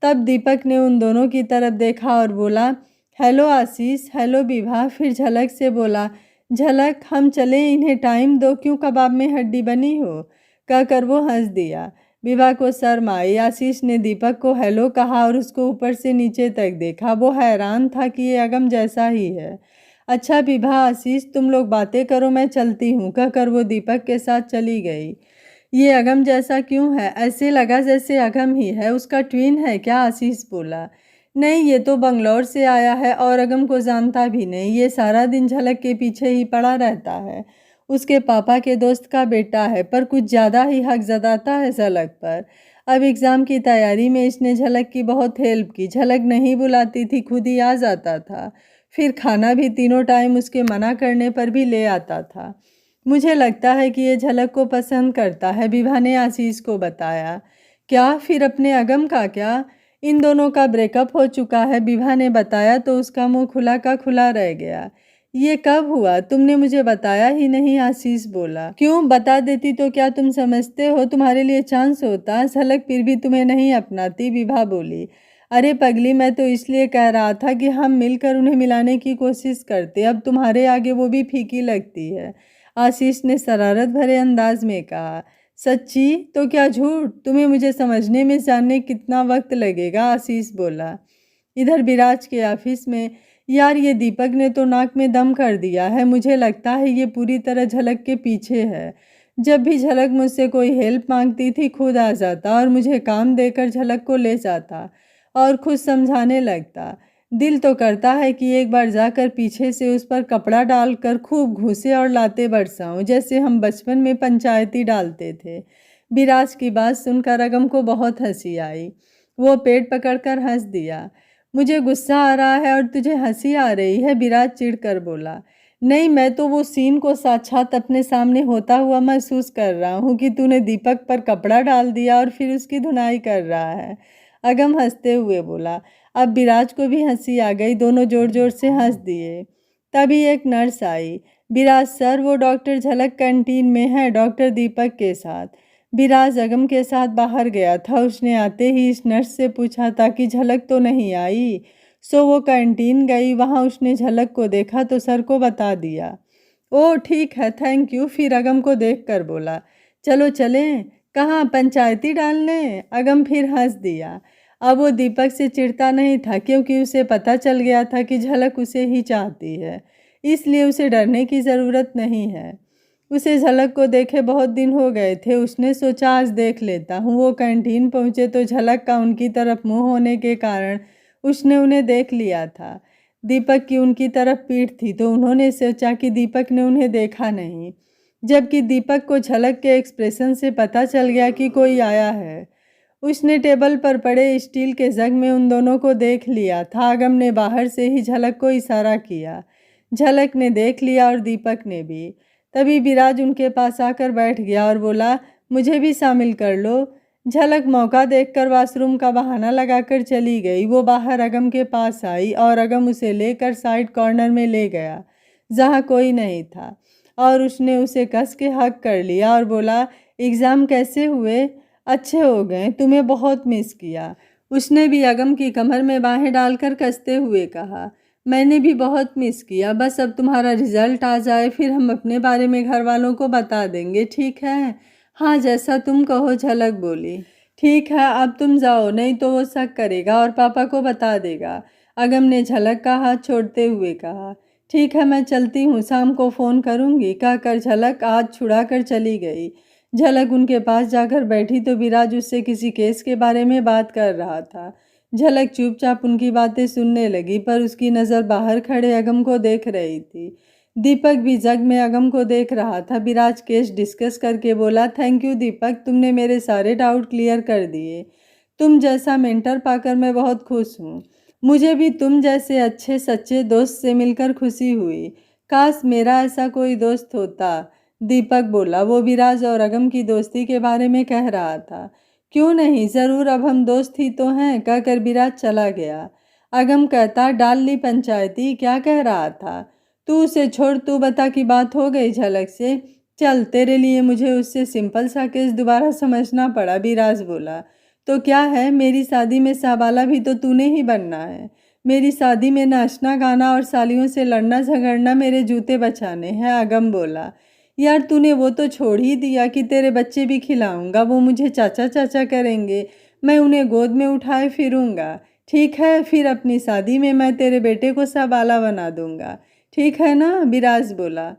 S1: तब दीपक ने उन दोनों की तरफ देखा और बोला, हेलो आशीष, हेलो विभा। फिर झलक से बोला, झलक हम चले, इन्हें टाइम दो, क्यों कबाब में हड्डी बनी हो? कहकर वो हंस दिया। विभा को शर्म आई। आशीष ने दीपक को हेलो कहा और उसको ऊपर से नीचे तक देखा। वो हैरान था कि ये अगम जैसा ही है। अच्छा विभा आशीष तुम लोग बातें करो, मैं चलती हूँ, कहकर वो दीपक के साथ चली गई। ये अगम जैसा क्यों है? ऐसे लगा जैसे अगम ही है। उसका ट्विन है क्या? आशीष बोला। नहीं, ये तो बंगलौर से आया है और अगम को जानता भी नहीं। ये सारा दिन झलक के पीछे ही पड़ा रहता है। उसके पापा के दोस्त का बेटा है, पर कुछ ज़्यादा ही हक जताता है झलक पर। अब एग्ज़ाम की तैयारी में इसने झलक की बहुत हेल्प की। झलक नहीं बुलाती थी, खुद ही आ जाता था। फिर खाना भी तीनों टाइम उसके मना करने पर भी ले आता था। मुझे लगता है कि ये झलक को पसंद करता है, विभा ने आशीष को बताया। क्या? फिर अपने अगम का क्या? इन दोनों का ब्रेकअप हो चुका है, विभा ने बताया तो उसका मुंह खुला का खुला रह गया। ये कब हुआ? तुमने मुझे बताया ही नहीं, आशीष बोला। क्यों? बता देती तो क्या तुम समझते हो तुम्हारे लिए चांस होता? झलक फिर भी तुम्हें नहीं अपनाती, विभा बोली। अरे पगली, मैं तो इसलिए कह रहा था कि हम मिलकर उन्हें मिलाने की कोशिश करते, अब तुम्हारे आगे वो भी फीकी लगती है, आशीष ने शरारत भरे अंदाज में कहा। सच्ची? तो क्या झूठ? तुम्हें मुझे समझने में जानने कितना वक्त लगेगा, आशीष बोला। इधर विराज के ऑफिस में, यार ये दीपक ने तो नाक में दम कर दिया है। मुझे लगता है ये पूरी तरह झलक के पीछे है। जब भी झलक मुझसे कोई हेल्प मांगती थी खुद आ जाता और मुझे काम देकर झलक को ले जाता और खुद समझाने लगता। दिल तो करता है कि एक बार जाकर पीछे से उस पर कपड़ा डालकर खूब घूसे और लाते बरसाऊं, जैसे हम बचपन में पंचायती डालते थे। विराज की बात सुनकर अगम को बहुत हंसी आई। वो पेट पकड़कर हंस दिया। मुझे गुस्सा आ रहा है और तुझे हंसी आ रही है, विराज चिढ़कर बोला। नहीं, मैं तो वो सीन को साक्षात अपने सामने होता हुआ महसूस कर रहा हूँ कि तूने दीपक पर कपड़ा डाल दिया और फिर उसकी धुनाई कर रहा है, अगम हंसते हुए बोला। अब विराज को भी हंसी आ गई। दोनों जोर जोर से हंस दिए। तभी एक नर्स आई। विराज सर, वो डॉक्टर झलक कैंटीन में है डॉक्टर दीपक के साथ। विराज अगम के साथ बाहर गया था। उसने आते ही इस नर्स से पूछा था कि झलक तो नहीं आई, सो वो कैंटीन गई। वहाँ उसने झलक को देखा तो सर को बता दिया। ओह ठीक है, थैंक यू। फिर अगम को देखकर बोला, चलो चलें। कहाँ? पंचायती डालने? अगम फिर हंस दिया। अब वो दीपक से चिढ़ता नहीं था, क्योंकि उसे पता चल गया था कि झलक उसे ही चाहती है, इसलिए उसे डरने की ज़रूरत नहीं है। उसे झलक को देखे बहुत दिन हो गए थे। उसने सोचा आज देख लेता हूँ। वो कैंटीन पहुँचे तो झलक का उनकी तरफ मुँह होने के कारण उसने उन्हें देख लिया था। दीपक की उनकी तरफ पीठ थी तो उन्होंने सोचा कि दीपक ने उन्हें देखा नहीं, जबकि दीपक को झलक के एक्सप्रेशन से पता चल गया कि कोई आया है। उसने टेबल पर पड़े स्टील के जग में उन दोनों को देख लिया था। आगम ने बाहर से ही झलक को इशारा किया। झलक ने देख लिया और दीपक ने भी। तभी विराज उनके पास आकर बैठ गया और बोला, मुझे भी शामिल कर लो। झलक मौका देखकर वॉशरूम का बहाना लगाकर चली गई। वो बाहर अगम के पास आई और अगम उसे लेकर साइड कॉर्नर में ले गया जहाँ कोई नहीं था, और उसने उसे कस के हक कर लिया और बोला, एग्ज़ाम कैसे हुए? अच्छे हो गए, तुम्हें बहुत मिस किया। उसने भी अगम की कमर में बाहें डालकर कसते हुए कहा, मैंने भी बहुत मिस किया। बस अब तुम्हारा रिजल्ट आ जाए फिर हम अपने बारे में घर वालों को बता देंगे, ठीक है? हाँ, जैसा तुम कहो, झलक बोली। ठीक है, अब तुम जाओ, नहीं तो वो शक करेगा और पापा को बता देगा। अगम ने झलक का हाथ छोड़ते हुए कहा, ठीक है, मैं चलती हूँ, शाम को फ़ोन करूँगी, कहकर झलक हाथ छुड़ा कर चली गई। झलक उनके पास जाकर बैठी तो विराज उससे किसी केस के बारे में बात कर रहा था। झलक चुपचाप उनकी बातें सुनने लगी, पर उसकी नज़र बाहर खड़े अगम को देख रही थी। दीपक भी जग में अगम को देख रहा था। विराज केस डिस्कस करके बोला, थैंक यू दीपक, तुमने मेरे सारे डाउट क्लियर कर दिए। तुम जैसा मेंटर पाकर मैं बहुत खुश हूँ। मुझे भी तुम जैसे अच्छे सच्चे दोस्त से मिलकर खुशी हुई। काश मेरा ऐसा कोई दोस्त होता, दीपक बोला। वो विराज और अगम की दोस्ती के बारे में कह रहा था। क्यों नहीं, ज़रूर, अब हम दोस्त ही तो हैं, कहकर विराज चला गया। अगम कहता, डाल ली पंचायती, क्या कह रहा था? तू उसे छोड़, तू बता कि बात हो गई झलक से? चल, तेरे लिए मुझे उससे सिंपल सा केस दोबारा समझना पड़ा, विराज बोला। तो क्या है, मेरी शादी में साबाला भी तो तूने ही बनना है। मेरी शादी में नाचना गाना और सालियों से लड़ना झगड़ना मेरे जूते बचाने हैं, अगम बोला। यार तूने वो तो छोड़ ही दिया कि तेरे बच्चे भी खिलाऊंगा, वो मुझे चाचा चाचा करेंगे, मैं उन्हें गोद में उठाए फिरूंगा। ठीक है, फिर अपनी शादी में मैं तेरे बेटे को साबाला बना दूंगा, ठीक है ना, विराज बोला।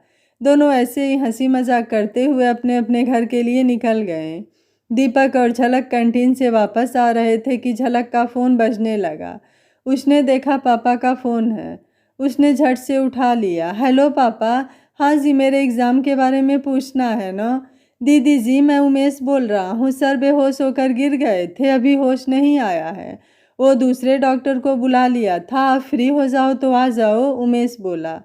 S1: दोनों ऐसे ही हंसी मजाक करते हुए अपने अपने घर के लिए निकल गए। दीपक और झलक कैंटीन से वापस आ रहे थे कि झलक का फ़ोन बजने लगा। उसने देखा पापा का फ़ोन है। उसने झट से उठा लिया। हेलो पापा। हाँ जी, मेरे एग्ज़ाम के बारे में पूछना है ना? दीदी जी, मैं उमेश बोल रहा हूँ, सर बेहोश होकर गिर गए थे, अभी होश नहीं आया है। वो दूसरे डॉक्टर को बुला लिया था, आप फ्री हो जाओ तो आ जाओ, उमेश बोला।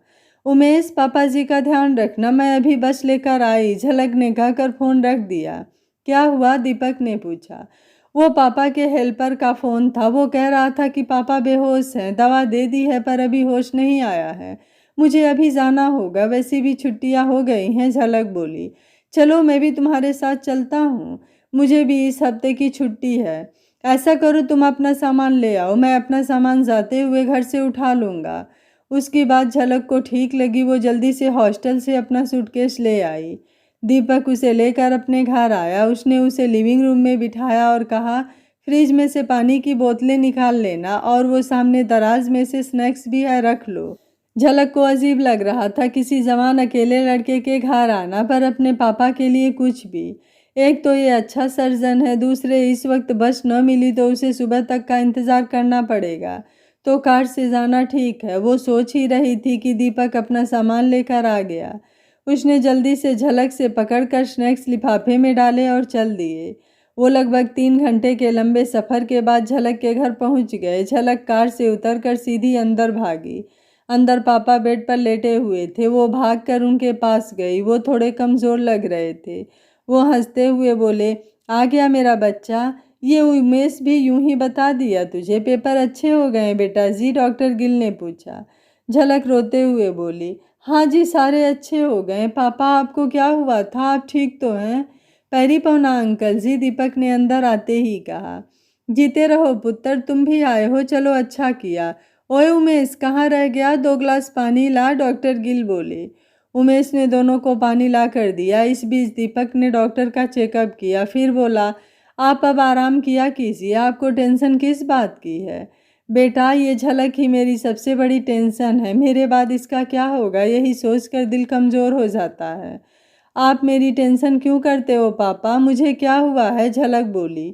S1: उमेश, पापा जी का ध्यान रखना, मैं अभी बस लेकर आई, झलक ने कहकर फ़ोन रख दिया। क्या हुआ, दीपक ने पूछा। वो पापा के हेल्पर का फ़ोन था। वो कह रहा था कि पापा बेहोश हैं, दवा दे दी है पर अभी होश नहीं आया है, मुझे अभी जाना होगा, वैसे भी छुट्टियां हो गई हैं, झलक बोली। चलो मैं भी तुम्हारे साथ चलता हूँ, मुझे भी इस हफ्ते की छुट्टी है। ऐसा करो, तुम अपना सामान ले आओ, मैं अपना सामान जाते हुए घर से उठा लूँगा। उसकी बात झलक को ठीक लगी। वो जल्दी से हॉस्टल से अपना सूटकेस ले आई। दीपक उसे लेकर अपने घर आया। उसने उसे लिविंग रूम में बिठाया और कहा, फ्रिज में से पानी की बोतलें निकाल लेना और वो सामने दराज में से स्नैक्स भी है, रख लो। झलक को अजीब लग रहा था किसी जवान अकेले लड़के के घर आना, पर अपने पापा के लिए कुछ भी। एक तो ये अच्छा सर्जन है, दूसरे इस वक्त बस न मिली तो उसे सुबह तक का इंतज़ार करना पड़ेगा, तो कार से जाना ठीक है। वो सोच ही रही थी कि दीपक अपना सामान लेकर आ गया। उसने जल्दी से झलक से पकड़कर स्नैक्स लिफाफे में डाले और चल दिए। वो लगभग 3 घंटे के लंबे सफ़र के बाद झलक के घर पहुंच गए। झलक कार से उतरकर सीधी अंदर भागी। अंदर पापा बेड पर लेटे हुए थे। वो भागकर उनके पास गई। वो थोड़े कमज़ोर लग रहे थे। वो हंसते हुए बोले, आ गया मेरा बच्चा, ये उमेश भी यूं ही बता दिया तुझे? पेपर अच्छे हो गए बेटा जी, डॉक्टर गिल ने पूछा। झलक रोते हुए बोली, हाँ जी, सारे अच्छे हो गए। पापा आपको क्या हुआ था, आप ठीक तो हैं? पैरी पौना अंकल जी, दीपक ने अंदर आते ही कहा। जीते रहो पुत्र, तुम भी आए हो, चलो अच्छा किया। ओए उमेश, कहाँ रह गया, 2 गिलास पानी ला, डॉक्टर गिल बोले। उमेश ने दोनों को पानी ला कर दिया। इस बीच दीपक ने डॉक्टर का चेकअप किया, फिर बोला, आप अब आराम किया कीजिए, आपको टेंशन किस बात की है? बेटा, ये झलक ही मेरी सबसे बड़ी टेंशन है, मेरे बाद इसका क्या होगा, यही सोचकर दिल कमज़ोर हो जाता है। आप मेरी टेंशन क्यों करते हो पापा, मुझे क्या हुआ है? झलक बोली।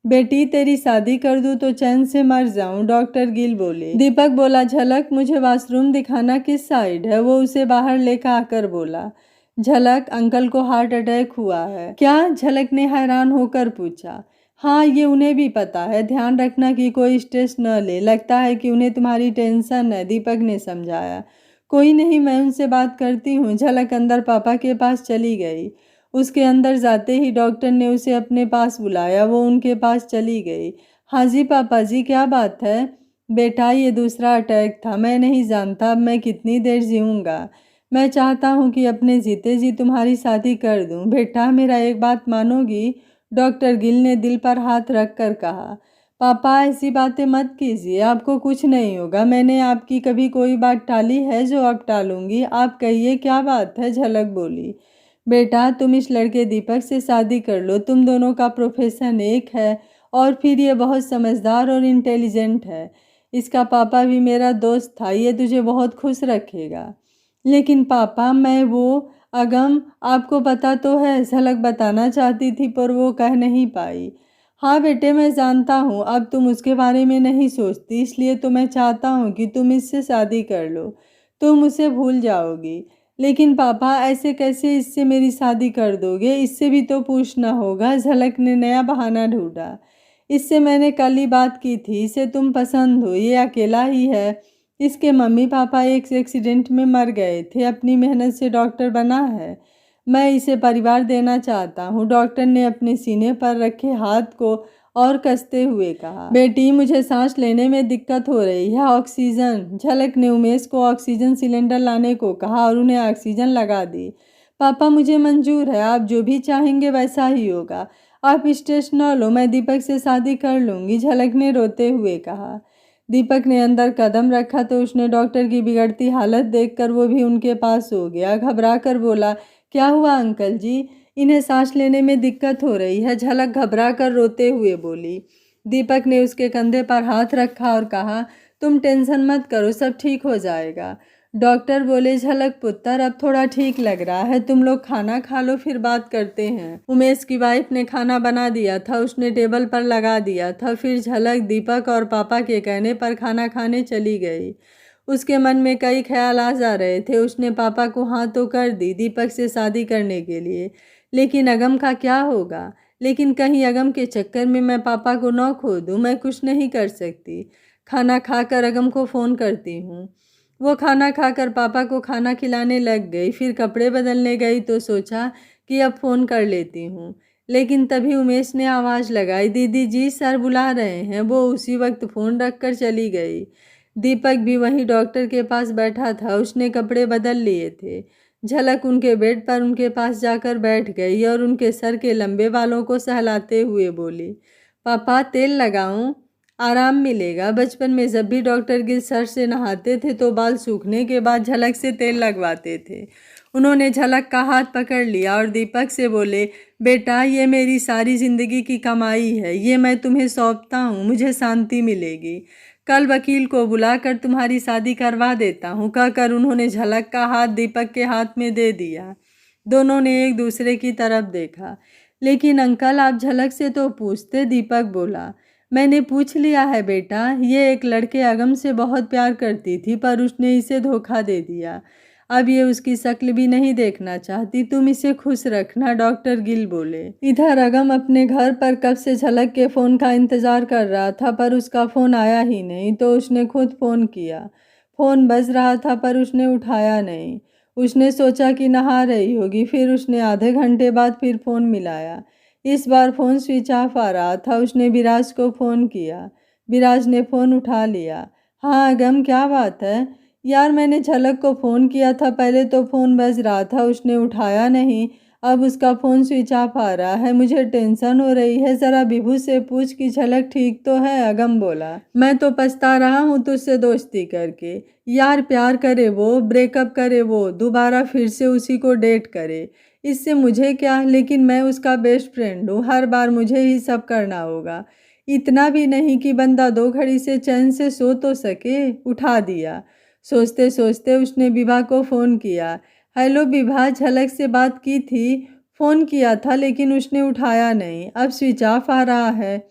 S1: बेटी, तेरी शादी कर दूं तो चैन से मर जाऊं, डॉक्टर गिल बोले। दीपक बोला, झलक मुझे वॉशरूम दिखाना किस साइड है? वो उसे बाहर लेकर आकर बोला। झलक, अंकल को हार्ट अटैक हुआ है। क्या? झलक ने हैरान होकर पूछा। हाँ, ये उन्हें भी पता है, ध्यान रखना कि कोई स्ट्रेस न ले, लगता है कि उन्हें तुम्हारी टेंशन है, दीपक ने समझाया। कोई नहीं, मैं उनसे बात करती हूँ। झलक अंदर पापा के पास चली गई। उसके अंदर जाते ही डॉक्टर ने उसे अपने पास बुलाया, वो उनके पास चली गई। हाँ जी पापा जी, क्या बात है? बेटा, ये दूसरा अटैक था, मैं नहीं जानता अब मैं कितनी देर जीऊँगा। मैं चाहता हूँ कि अपने जीते जी तुम्हारी शादी कर दूँ। बेटा, मेरा एक बात मानोगी? डॉक्टर गिल ने दिल पर हाथ रख कर कहा। पापा, ऐसी बातें मत कीजिए, आपको कुछ नहीं होगा। मैंने आपकी कभी कोई बात टाली है जो अब टालूंगी? आप कहिए, क्या बात है? झलक बोली। बेटा, तुम इस लड़के दीपक से शादी कर लो, तुम दोनों का प्रोफेशन एक है, और फिर ये बहुत समझदार और इंटेलिजेंट है। इसका पापा भी मेरा दोस्त था, ये तुझे बहुत खुश रखेगा। लेकिन पापा, मैं वो अगम, आपको पता तो है, झलक बताना चाहती थी पर वो कह नहीं पाई। हाँ बेटे, मैं जानता हूँ अब तुम उसके बारे में नहीं सोचती, इसलिए तो मैं चाहता हूँ कि तुम इससे शादी कर लो, तुम उसे भूल जाओगी। लेकिन पापा, ऐसे कैसे इससे मेरी शादी कर दोगे? इससे भी तो पूछना होगा। झलक ने नया बहाना ढूंढा। इससे मैंने कल ही बात की थी, इसे तुम पसंद हो, ये अकेला ही है। इसके मम्मी पापा एक एक्सीडेंट में मर गए थे, अपनी मेहनत से डॉक्टर बना है। मैं इसे परिवार देना चाहता हूँ। डॉक्टर ने अपने सीने पर रखे हाथ को और कसते हुए कहा। बेटी, मुझे सांस लेने में दिक्कत हो रही है, ऑक्सीजन। झलक ने उमेश को ऑक्सीजन सिलेंडर लाने को कहा और उन्हें ऑक्सीजन लगा दी। पापा, मुझे मंजूर है, आप जो भी चाहेंगे वैसा ही होगा। आप स्ट्रेस न लो, मैं दीपक से शादी कर लूँगी, झलक ने रोते हुए कहा। दीपक ने अंदर कदम रखा तो उसने डॉक्टर की बिगड़ती हालत देखकर वो भी उनके पास हो गया। घबरा कर बोला, क्या हुआ अंकल जी? इन्हें सांस लेने में दिक्कत हो रही है, झलक घबरा कर रोते हुए बोली। दीपक ने उसके कंधे पर हाथ रखा और कहा, तुम टेंशन मत करो, सब ठीक हो जाएगा। डॉक्टर बोले, झलक पुत्र, अब थोड़ा ठीक लग रहा है, तुम लोग खाना खा लो, फिर बात करते हैं। उमेश की वाइफ ने खाना बना दिया था, उसने टेबल पर लगा दिया था। फिर झलक दीपक और पापा के कहने पर खाना खाने चली गई। उसके मन में कई ख्याल आ जा रहे थे। उसने पापा को हाँ तो कर दी दीपक से शादी करने के लिए, लेकिन अगम का क्या होगा? लेकिन कहीं अगम के चक्कर में मैं पापा को न खो दूँ, मैं कुछ नहीं कर सकती। खाना खाकर अगम को फ़ोन करती हूँ। वो खाना खाकर पापा को खाना खिलाने लग गई। फिर कपड़े बदलने गई तो सोचा कि अब फ़ोन कर लेती हूँ, लेकिन तभी उमेश ने आवाज़ लगाई, दीदी जी, सर बुला रहे हैं। वो उसी वक्त फ़ोन रखकर चली गई। दीपक भी वहीं डॉक्टर के पास बैठा था, उसने कपड़े बदल लिए थे। झलक उनके बेड पर उनके पास जाकर बैठ गई और उनके सर के लंबे बालों को सहलाते हुए बोली, पापा, तेल लगाऊं? आराम मिलेगा। बचपन में जब भी डॉक्टर गिल सर से नहाते थे तो बाल सूखने के बाद झलक से तेल लगवाते थे। उन्होंने झलक का हाथ पकड़ लिया और दीपक से बोले, बेटा, ये मेरी सारी जिंदगी की कमाई है, ये मैं तुम्हें सौंपता हूँ, मुझे शांति मिलेगी। कल वकील को बुलाकर तुम्हारी शादी करवा देता हूँ, कहकर उन्होंने झलक का हाथ दीपक के हाथ में दे दिया। दोनों ने एक दूसरे की तरफ देखा। लेकिन अंकल, आप झलक से तो पूछते, दीपक बोला। मैंने पूछ लिया है बेटा, ये एक लड़के अगम से बहुत प्यार करती थी पर उसने इसे धोखा दे दिया। अब ये उसकी शक्ल भी नहीं देखना चाहती, तुम इसे खुश रखना, डॉक्टर गिल बोले। इधर अगम अपने घर पर कब से झलक के फ़ोन का इंतज़ार कर रहा था पर उसका फ़ोन आया ही नहीं, तो उसने खुद फ़ोन किया। फ़ोन बज रहा था पर उसने उठाया नहीं। उसने सोचा कि नहा रही होगी। फिर उसने आधे घंटे बाद फिर फ़ोन मिलाया। इस बार फ़ोन स्विच ऑफ आ रहा था। उसने विराज को फ़ोन किया। विराज ने फ़ोन उठा लिया। हाँ अगम, क्या बात है? यार, मैंने झलक को फ़ोन किया था, पहले तो फ़ोन बज रहा था, उसने उठाया नहीं, अब उसका फ़ोन स्विच ऑफ आ रहा है, मुझे टेंशन हो रही है। ज़रा विभू से पूछ कि झलक ठीक तो है, अगम बोला। मैं तो पछता रहा हूँ तुझसे दोस्ती करके। यार, प्यार करे वो, ब्रेकअप करे वो, दोबारा फिर से उसी को डेट करे, इससे मुझे क्या, लेकिन मैं उसका बेस्ट फ्रेंड हूँ, हर बार मुझे ही सब करना होगा। इतना भी नहीं कि बंदा 2 घड़ी से चैन से सो तो सके। उठा दिया। सोचते सोचते उसने विभा को फ़ोन किया। हेलो विभा, झलक से बात की थी। फ़ोन किया था लेकिन उसने उठाया नहीं, अब स्विच ऑफ आ रहा है।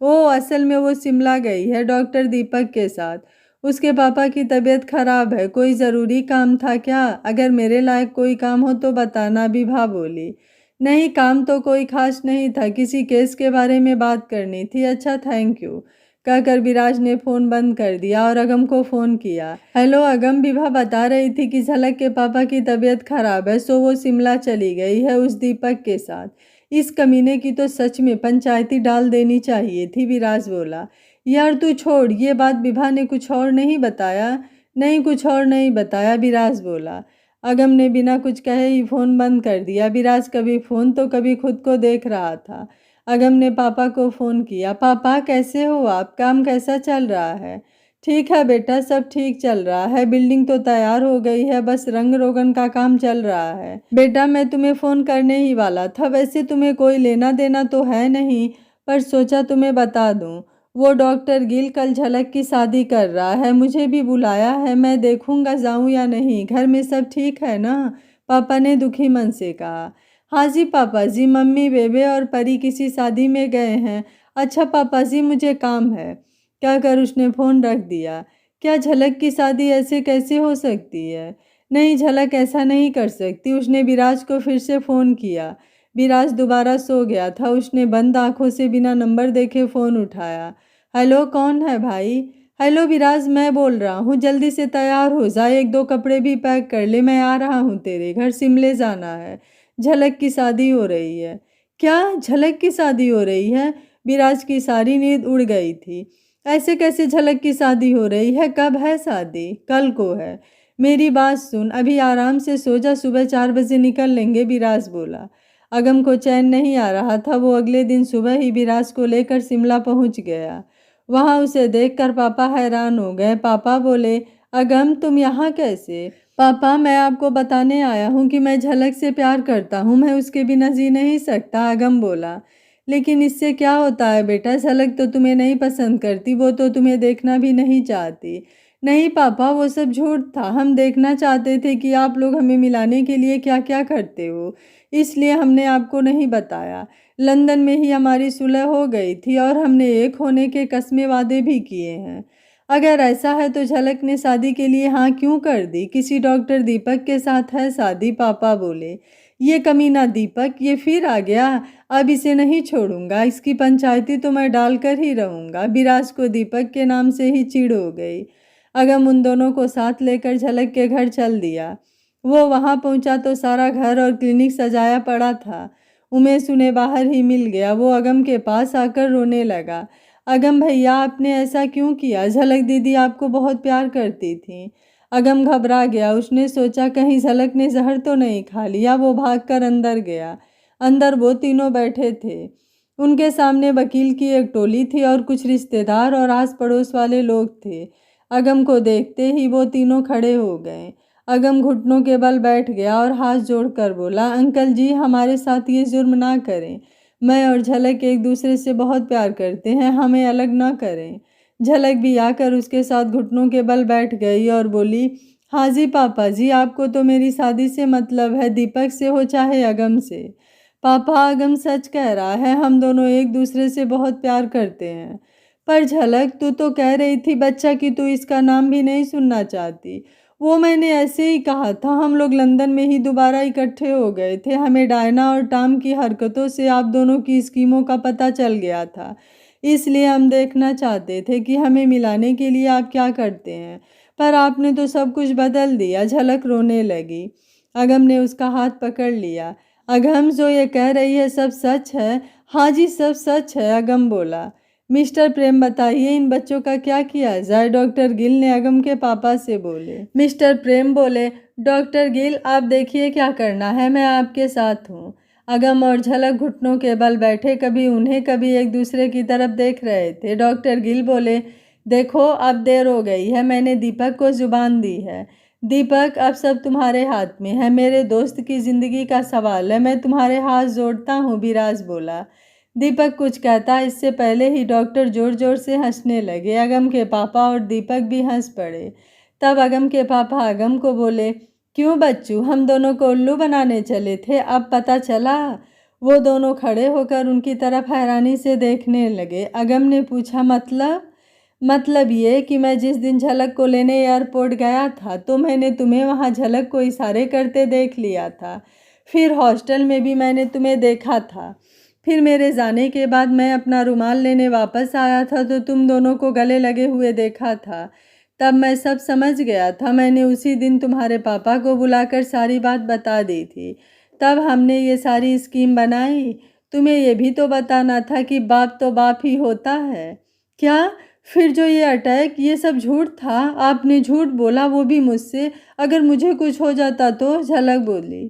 S1: ओह, असल में वो शिमला गई है डॉक्टर दीपक के साथ। उसके पापा की तबीयत खराब है। कोई ज़रूरी काम था क्या? अगर मेरे लायक कोई काम हो तो बताना, विभा बोली। नहीं, काम तो कोई खास नहीं था, किसी केस के बारे में बात करनी थी। अच्छा, थैंक यू कहकर विराज ने फ़ोन बंद कर दिया और अगम को फ़ोन किया। हेलो अगम, विभा बता रही थी कि झलक के पापा की तबीयत खराब है, सो वो शिमला चली गई है उस दीपक के साथ। इस कमीने की तो सच में पंचायती डाल देनी चाहिए थी, विराज बोला। यार तू छोड़, ये बात विभा ने कुछ और नहीं बताया? नहीं, कुछ और नहीं बताया, विराज बोला। अगम ने बिना कुछ कहे ही फ़ोन बंद कर दिया। विराज कभी फ़ोन तो कभी खुद को देख रहा था। अगम ने पापा को फ़ोन किया। पापा कैसे हो आप? काम कैसा चल रहा है? ठीक है बेटा, सब ठीक चल रहा है। बिल्डिंग तो तैयार हो गई है, बस रंग रोगन का काम चल रहा है। बेटा मैं तुम्हें फ़ोन करने ही वाला था। वैसे तुम्हें कोई लेना देना तो है नहीं, पर सोचा तुम्हें बता दूं। वो डॉक्टर गिल कल झलक की शादी कर रहा है, मुझे भी बुलाया है। मैं देखूंगा जाऊं या नहीं। घर में सब ठीक है ना? पापा ने दुखी मन से कहा। हाँ जी पापा जी, मम्मी बेबे और परी किसी शादी में गए हैं। अच्छा पापा जी, मुझे काम है कहकर उसने फ़ोन रख दिया। क्या झलक की शादी ऐसे कैसे हो सकती है? नहीं, झलक ऐसा नहीं कर सकती। उसने विराज को फिर से फ़ोन किया। विराज दोबारा सो गया था। उसने बंद आंखों से बिना नंबर देखे फ़ोन उठाया। हेलो, कौन है भाई? हेलो विराज, मैं बोल रहा हूँ, जल्दी से तैयार हो जा, 1-2 कपड़े भी पैक कर ले, मैं आ रहा हूँ तेरे घर, शिमले जाना है। झलक की शादी हो रही है। क्या झलक की शादी हो रही है? विराज की सारी नींद उड़ गई थी। ऐसे कैसे झलक की शादी हो रही है? कब है शादी? कल को है। मेरी बात सुन, अभी आराम से सो जा, सुबह 4 बजे निकल लेंगे, विराज बोला। अगम को चैन नहीं आ रहा था। वो अगले दिन सुबह ही विराज को लेकर शिमला पहुंच गया। वहां उसे देखकर पापा हैरान हो गए। पापा बोले, अगम तुम यहाँ कैसे? पापा मैं आपको बताने आया हूँ कि मैं झलक से प्यार करता हूँ, मैं उसके बिना जी नहीं सकता, अगम बोला। लेकिन इससे क्या होता है बेटा? झलक तो तुम्हें नहीं पसंद करती, वो तो तुम्हें देखना भी नहीं चाहती। नहीं पापा, वो सब झूठ था। हम देखना चाहते थे कि आप लोग हमें मिलाने के लिए क्या क्या करते हो, इसलिए हमने आपको नहीं बताया। लंदन में ही हमारी सुलह हो गई थी और हमने एक होने के कस्मे वादे भी किए हैं। अगर ऐसा है तो झलक ने शादी के लिए हाँ क्यों कर दी? किसी डॉक्टर दीपक के साथ है शादी, पापा बोले। ये कमीना दीपक, ये फिर आ गया। अब इसे नहीं छोड़ूंगा, इसकी पंचायती तो मैं डालकर ही रहूंगा। विराज को दीपक के नाम से ही चिढ़ हो गई। अगम उन दोनों को साथ लेकर झलक के घर चल दिया। वो वहां पहुंचा तो सारा घर और क्लिनिक सजाया पड़ा था। उमेश उन्हें बाहर ही मिल गया। वो अगम के पास आकर रोने लगा। अगम भैया, आपने ऐसा क्यों किया? झलक दीदी आपको बहुत प्यार करती थी। अगम घबरा गया। उसने सोचा कहीं झलक ने जहर तो नहीं खा लिया। वो भागकर अंदर गया। अंदर वो तीनों बैठे थे। उनके सामने वकील की एक टोली थी और कुछ रिश्तेदार और आस पड़ोस वाले लोग थे। अगम को देखते ही वो तीनों खड़े हो गए। अगम घुटनों के बल बैठ गया और हाथ जोड़कर बोला, अंकल जी हमारे साथ ये जुर्म ना करें। मैं और झलक एक दूसरे से बहुत प्यार करते हैं, हमें अलग ना करें। झलक भी आकर उसके साथ घुटनों के बल बैठ गई और बोली, हाँ जी पापा जी, आपको तो मेरी शादी से मतलब है, दीपक से हो चाहे अगम से। पापा अगम सच कह रहा है, हम दोनों एक दूसरे से बहुत प्यार करते हैं। पर झलक, तू तो कह रही थी बच्चा कि तू इसका नाम भी नहीं सुनना चाहती। वो मैंने ऐसे ही कहा था। हम लोग लंदन में ही दोबारा इकट्ठे हो गए थे। हमें डायना और टॉम की हरकतों से आप दोनों की स्कीमों का पता चल गया था, इसलिए हम देखना चाहते थे कि हमें मिलाने के लिए आप क्या करते हैं। पर आपने तो सब कुछ बदल दिया। झलक रोने लगी। अगम ने उसका हाथ पकड़ लिया। अगम, जो ये कह रही है सब सच है? हाँ जी, सब सच है, अगम बोला। मिस्टर प्रेम बताइए इन बच्चों का क्या किया जाए? डॉक्टर गिल ने अगम के पापा से बोले। मिस्टर प्रेम बोले, डॉक्टर गिल आप देखिए क्या करना है, मैं आपके साथ हूँ। अगम और झलक घुटनों के बल बैठे कभी उन्हें कभी एक दूसरे की तरफ देख रहे थे। डॉक्टर गिल बोले, देखो अब देर हो गई है, मैंने दीपक को जुबान दी है। दीपक, अब सब तुम्हारे हाथ में है, मेरे दोस्त की ज़िंदगी का सवाल है, मैं तुम्हारे हाथ जोड़ता हूँ, विराज बोला। दीपक कुछ कहता इससे पहले ही डॉक्टर ज़ोर ज़ोर से हंसने लगे। अगम के पापा और दीपक भी हंस पड़े। तब अगम के पापा अगम को बोले, क्यों बच्चू, हम दोनों को उल्लू बनाने चले थे, अब पता चला? वो दोनों खड़े होकर उनकी तरफ हैरानी से देखने लगे। अगम ने पूछा, मतलब ये कि मैं जिस दिन झलक को लेने एयरपोर्ट गया था तो मैंने तुम्हें वहाँ झलक को इशारे करते देख लिया था। फिर हॉस्टल में भी मैंने तुम्हें देखा था। फिर मेरे जाने के बाद मैं अपना रुमाल लेने वापस आया था तो तुम दोनों को गले लगे हुए देखा था। तब मैं सब समझ गया था। मैंने उसी दिन तुम्हारे पापा को बुलाकर सारी बात बता दी थी। तब हमने ये सारी स्कीम बनाई। तुम्हें ये भी तो बताना था कि बाप तो बाप ही होता है। क्या? फिर जो ये अटैक, ये सब झूठ था? आपने झूठ बोला, वो भी मुझसे? अगर मुझे कुछ हो जाता तो? झलक बोली।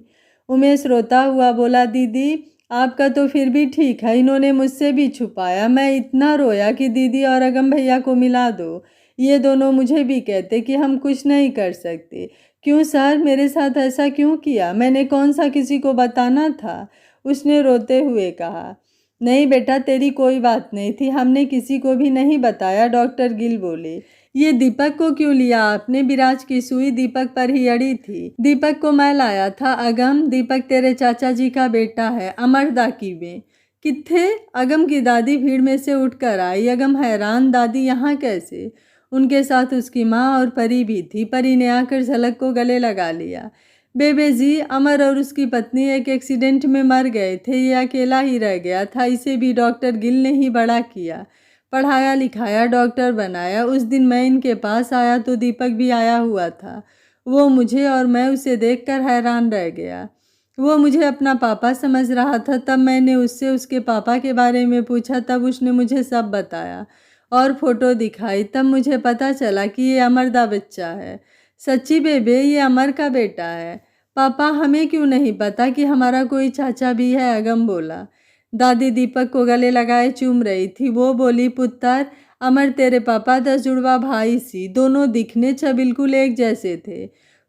S1: उमेश रोता हुआ बोला, दीदी आपका तो फिर भी ठीक है, इन्होंने मुझसे भी छुपाया। मैं इतना रोया कि दीदी और अगम भैया को मिला दो। ये दोनों मुझे भी कहते कि हम कुछ नहीं कर सकते। क्यों सर, मेरे साथ ऐसा क्यों किया? मैंने कौन सा किसी को बताना था? उसने रोते हुए कहा। नहीं बेटा, तेरी कोई बात नहीं थी, हमने किसी को भी नहीं बताया, डॉक्टर गिल बोले। ये दीपक को क्यों लिया आपने? विराज की सुई दीपक पर ही अड़ी थी। दीपक को मैं लाया था अगम। दीपक तेरे चाचा जी का बेटा है, अमरदाकी में। कित्थे? अगम की दादी भीड़ में से उठकर आई। अगम हैरान, दादी यहाँ कैसे? उनके साथ उसकी माँ और परी भी थी। परी ने आकर झलक को गले लगा लिया। बेबे जी, अमर और उसकी पत्नी एक एक्सीडेंट में मर गए थे, ये अकेला ही रह गया था। इसे भी डॉक्टर गिल ने ही बड़ा किया, पढ़ाया लिखाया, डॉक्टर बनाया। उस दिन मैं इनके पास आया तो दीपक भी आया हुआ था। वो मुझे और मैं उसे देखकर हैरान रह गया। वो मुझे अपना पापा समझ रहा था। तब मैंने उससे उसके पापा के बारे में पूछा, तब उसने मुझे सब बताया और फोटो दिखाई। तब मुझे पता चला कि ये अमर दा बच्चा है। सच्ची बेबे, ये अमर का बेटा है। पापा, हमें क्यों नहीं पता कि हमारा कोई चाचा भी है? अगम बोला। दादी दीपक को गले लगाए चूम रही थी। वो बोली, पुत्र, अमर तेरे पापा 10 जुड़वा भाई सी, दोनों दिखने बिल्कुल एक जैसे थे।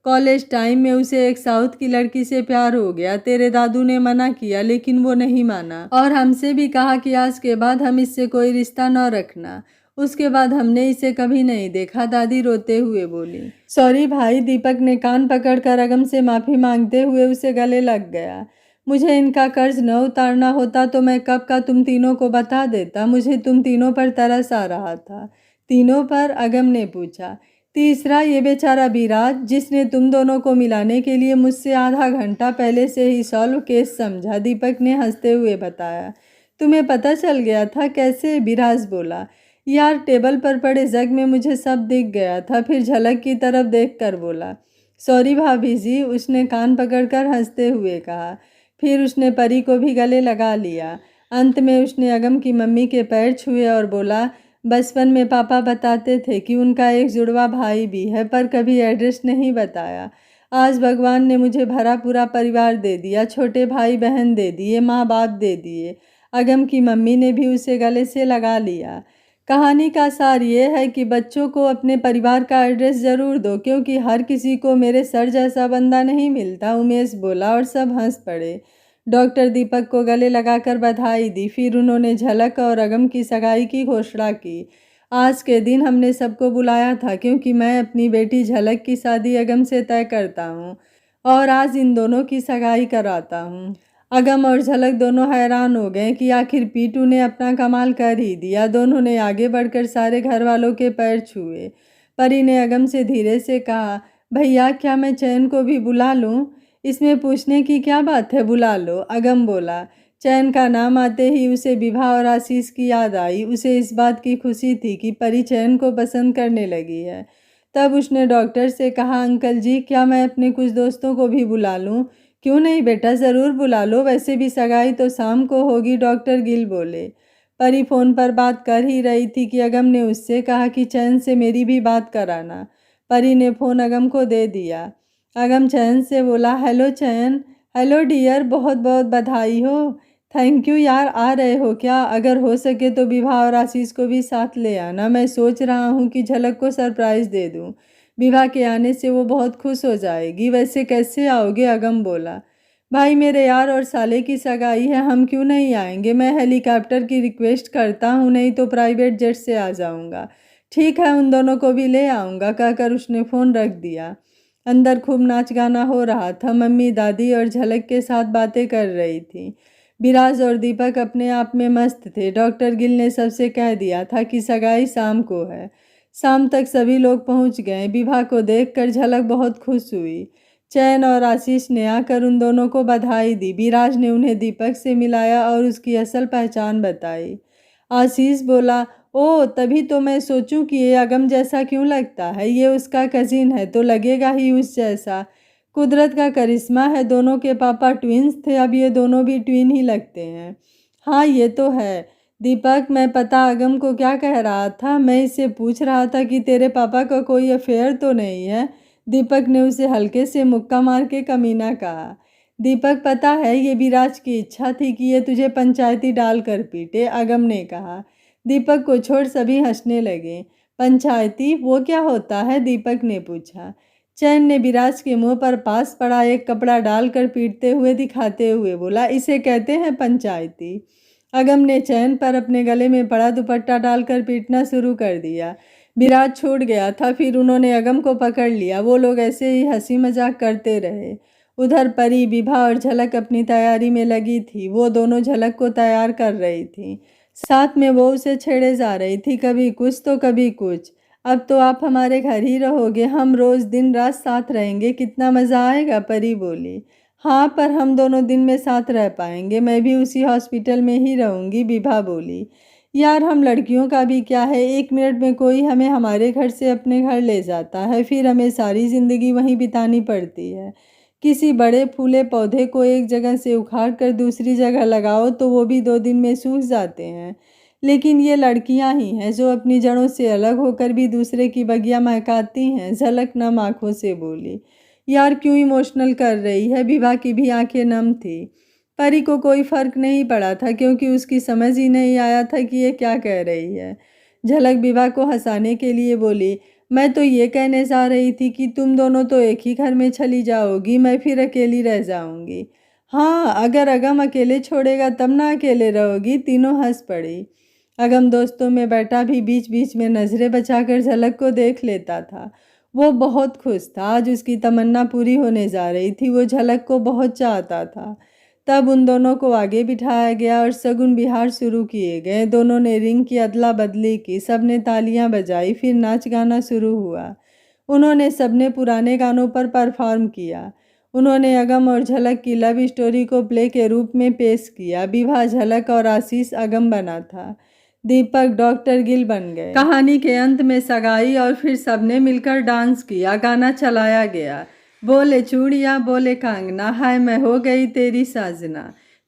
S1: कॉलेज टाइम में उसे एक साउथ की लड़की से प्यार हो गया। तेरे दादू ने मना किया लेकिन वो नहीं माना और हमसे भी कहा कि आज के बाद हम इससे कोई रिश्ता न रखना। उसके बाद हमने इसे कभी नहीं देखा। दादी रोते हुए बोली। सॉरी भाई, दीपक ने कान पकड़कर अगम से माफ़ी मांगते हुए उसे गले लग गया। मुझे इनका कर्ज न उतारना होता तो मैं कब का तुम तीनों को बता देता। मुझे तुम तीनों पर तरस आ रहा था। तीनों पर? अगम ने पूछा। तीसरा ये बेचारा विराज, जिसने तुम दोनों को मिलाने के लिए मुझसे आधा घंटा पहले से ही सॉल्व केस समझा। दीपक ने हंसते हुए बताया। तुम्हें पता चल गया था? कैसे? विराज बोला। यार, टेबल पर पड़े जग में मुझे सब दिख गया था। फिर झलक की तरफ देखकर बोला। सॉरी भाभी जी, उसने कान पकड़कर हंसते हुए कहा। फिर उसने परी को भी गले लगा लिया। अंत में उसने अगम की मम्मी के पैर छुए और बोला, बचपन में पापा बताते थे कि उनका एक जुड़वा भाई भी है, पर कभी एड्रेस नहीं बताया। आज भगवान ने मुझे भरा पूरा परिवार दे दिया, छोटे भाई बहन दे दिए, माँ बाप दे दिए। अगम की मम्मी ने भी उसे गले से लगा लिया। कहानी का सार ये है कि बच्चों को अपने परिवार का एड्रेस ज़रूर दो, क्योंकि हर किसी को मेरे सर जैसा बंदा नहीं मिलता, उमेश बोला और सब हंस पड़े। डॉक्टर दीपक को गले लगाकर बधाई दी। फिर उन्होंने झलक और अगम की सगाई की घोषणा की। आज के दिन हमने सबको बुलाया था क्योंकि मैं अपनी बेटी झलक की शादी अगम से तय करता हूँ और आज इन दोनों की सगाई कराता हूँ। अगम और झलक दोनों हैरान हो गए कि आखिर पीटू ने अपना कमाल कर ही दिया। दोनों ने आगे बढ़कर सारे घर वालों के पैर छुए। परी ने अगम से धीरे से कहा, भैया क्या मैं चैन को भी बुला लूं? इसमें पूछने की क्या बात है, बुला लो। अगम बोला। चैन का नाम आते ही उसे विभा और आशीष की याद आई। उसे इस बात की खुशी थी कि परी चैन को पसंद करने लगी है। तब उसने डॉक्टर से कहा, अंकल जी क्या मैं अपने कुछ दोस्तों को भी बुला लूं? क्यों नहीं बेटा, ज़रूर बुला लो, वैसे भी सगाई तो शाम को होगी, डॉक्टर गिल बोले। परी फ़ोन पर बात कर ही रही थी कि अगम ने उससे कहा कि चैन से मेरी भी बात कराना। परी ने फ़ोन अगम को दे दिया। अगम चैन से बोला, हेलो चैन। हेलो डियर, बहुत बहुत बधाई हो। थैंक यू यार, आ रहे हो क्या? अगर हो सके तो विभा और आशीष को भी साथ ले आना। मैं सोच रहा हूँ कि झलक को सरप्राइज़ दे दूँ। विभा के आने से वो बहुत खुश हो जाएगी। वैसे कैसे आओगे? अगम बोला। भाई मेरे यार और साले की सगाई है, हम क्यों नहीं आएंगे? मैं हेलीकॉप्टर की रिक्वेस्ट करता हूँ, नहीं तो प्राइवेट जेट से आ जाऊँगा। ठीक है, उन दोनों को भी ले आऊँगा, कहकर उसने फ़ोन रख दिया। अंदर खूब नाच गाना हो रहा था। मम्मी, दादी और झलक के साथ बातें कर रही थी। विराज और दीपक अपने आप में मस्त थे। डॉक्टर गिल ने सबसे कह दिया था कि सगाई शाम को है। शाम तक सभी लोग पहुंच गए। विभा को देखकर झलक बहुत खुश हुई। चैन और आशीष ने आकर उन दोनों को बधाई दी। विराज ने उन्हें दीपक से मिलाया और उसकी असल पहचान बताई। आशीष बोला, ओ तभी तो मैं सोचूं कि ये अगम जैसा क्यों लगता है। ये उसका कजिन है तो लगेगा ही उस जैसा। कुदरत का करिश्मा है, दोनों के पापा ट्विन्स थे, अब ये दोनों भी ट्विन ही लगते हैं। हाँ ये तो है। दीपक, मैं पता अगम को क्या कह रहा था, मैं इससे पूछ रहा था कि तेरे पापा का कोई अफेयर तो नहीं है। दीपक ने उसे हल्के से मुक्का मार के कमीना कहा। दीपक, पता है ये विराज की इच्छा थी कि ये तुझे पंचायती डाल कर पीटे, अगम ने कहा। दीपक को छोड़ सभी हंसने लगे। पंचायती, वो क्या होता है? दीपक ने पूछा। चैन ने विराज के मुंह पर पास पड़ा एक कपड़ा डालकर पीटते हुए दिखाते हुए बोला, इसे कहते हैं पंचायती। अगम ने चैन पर अपने गले में पड़ा दुपट्टा डालकर पीटना शुरू कर दिया। विराज छूट गया था, फिर उन्होंने अगम को पकड़ लिया। वो लोग ऐसे ही हंसी मजाक करते रहे। उधर परी, विभा और झलक अपनी तैयारी में लगी थी। वो दोनों झलक को तैयार कर रही थी, साथ में वो उसे छेड़े जा रही थी, कभी कुछ तो कभी कुछ। अब तो आप हमारे घर ही रहोगे, हम रोज दिन रात साथ रहेंगे, कितना मज़ा आएगा, परी बोली। हाँ पर हम दोनों दिन में साथ रह पाएंगे, मैं भी उसी हॉस्पिटल में ही रहूंगी, विभा बोली। यार हम लड़कियों का भी क्या है, 1 मिनट में कोई हमें हमारे घर से अपने घर ले जाता है, फिर हमें सारी ज़िंदगी वहीं बितानी पड़ती है। किसी बड़े फूले पौधे को एक जगह से उखाड़ कर दूसरी जगह लगाओ तो वो भी 2 दिन में सूख जाते हैं, लेकिन ये लड़कियां ही हैं जो अपनी जड़ों से अलग होकर भी दूसरे की बगिया महकाती हैं। झलक नम आंखों से बोली। यार क्यों इमोशनल कर रही है? विभा की भी आंखें नम थी। परी को कोई फर्क नहीं पड़ा था क्योंकि उसकी समझ ही नहीं आया था कि ये क्या कह रही है। झलक विभा को हंसाने के लिए बोली, मैं तो ये कहने जा रही थी कि तुम दोनों तो एक ही घर में चली जाओगी, मैं फिर अकेली रह जाऊंगी। हाँ अगर अगम अकेले छोड़ेगा तब ना अकेले रहोगी, तीनों हंस पड़ी। अगम दोस्तों में बैठा भी बीच बीच में नजरें बचाकर झलक को देख लेता था। वो बहुत खुश था, आज उसकी तमन्ना पूरी होने जा रही थी। वो झलक को बहुत चाहता था। तब उन दोनों को आगे बिठाया गया और शगुन बिहार शुरू किए गए। दोनों ने रिंग की अदला बदली की, सबने तालियां बजाई, फिर नाच गाना शुरू हुआ। उन्होंने सबने पुराने गानों पर परफॉर्म किया। उन्होंने अगम और झलक की लव स्टोरी को प्ले के रूप में पेश किया। विभा, झलक और आशीष अगम बना था। दीपक डॉक्टर गिल बन गए। कहानी के अंत में सगाई और फिर सबने मिलकर डांस किया, गाना चलाया गया। बोले चूड़िया बोले कांगना, हाय मैं हो गई तेरी साजना,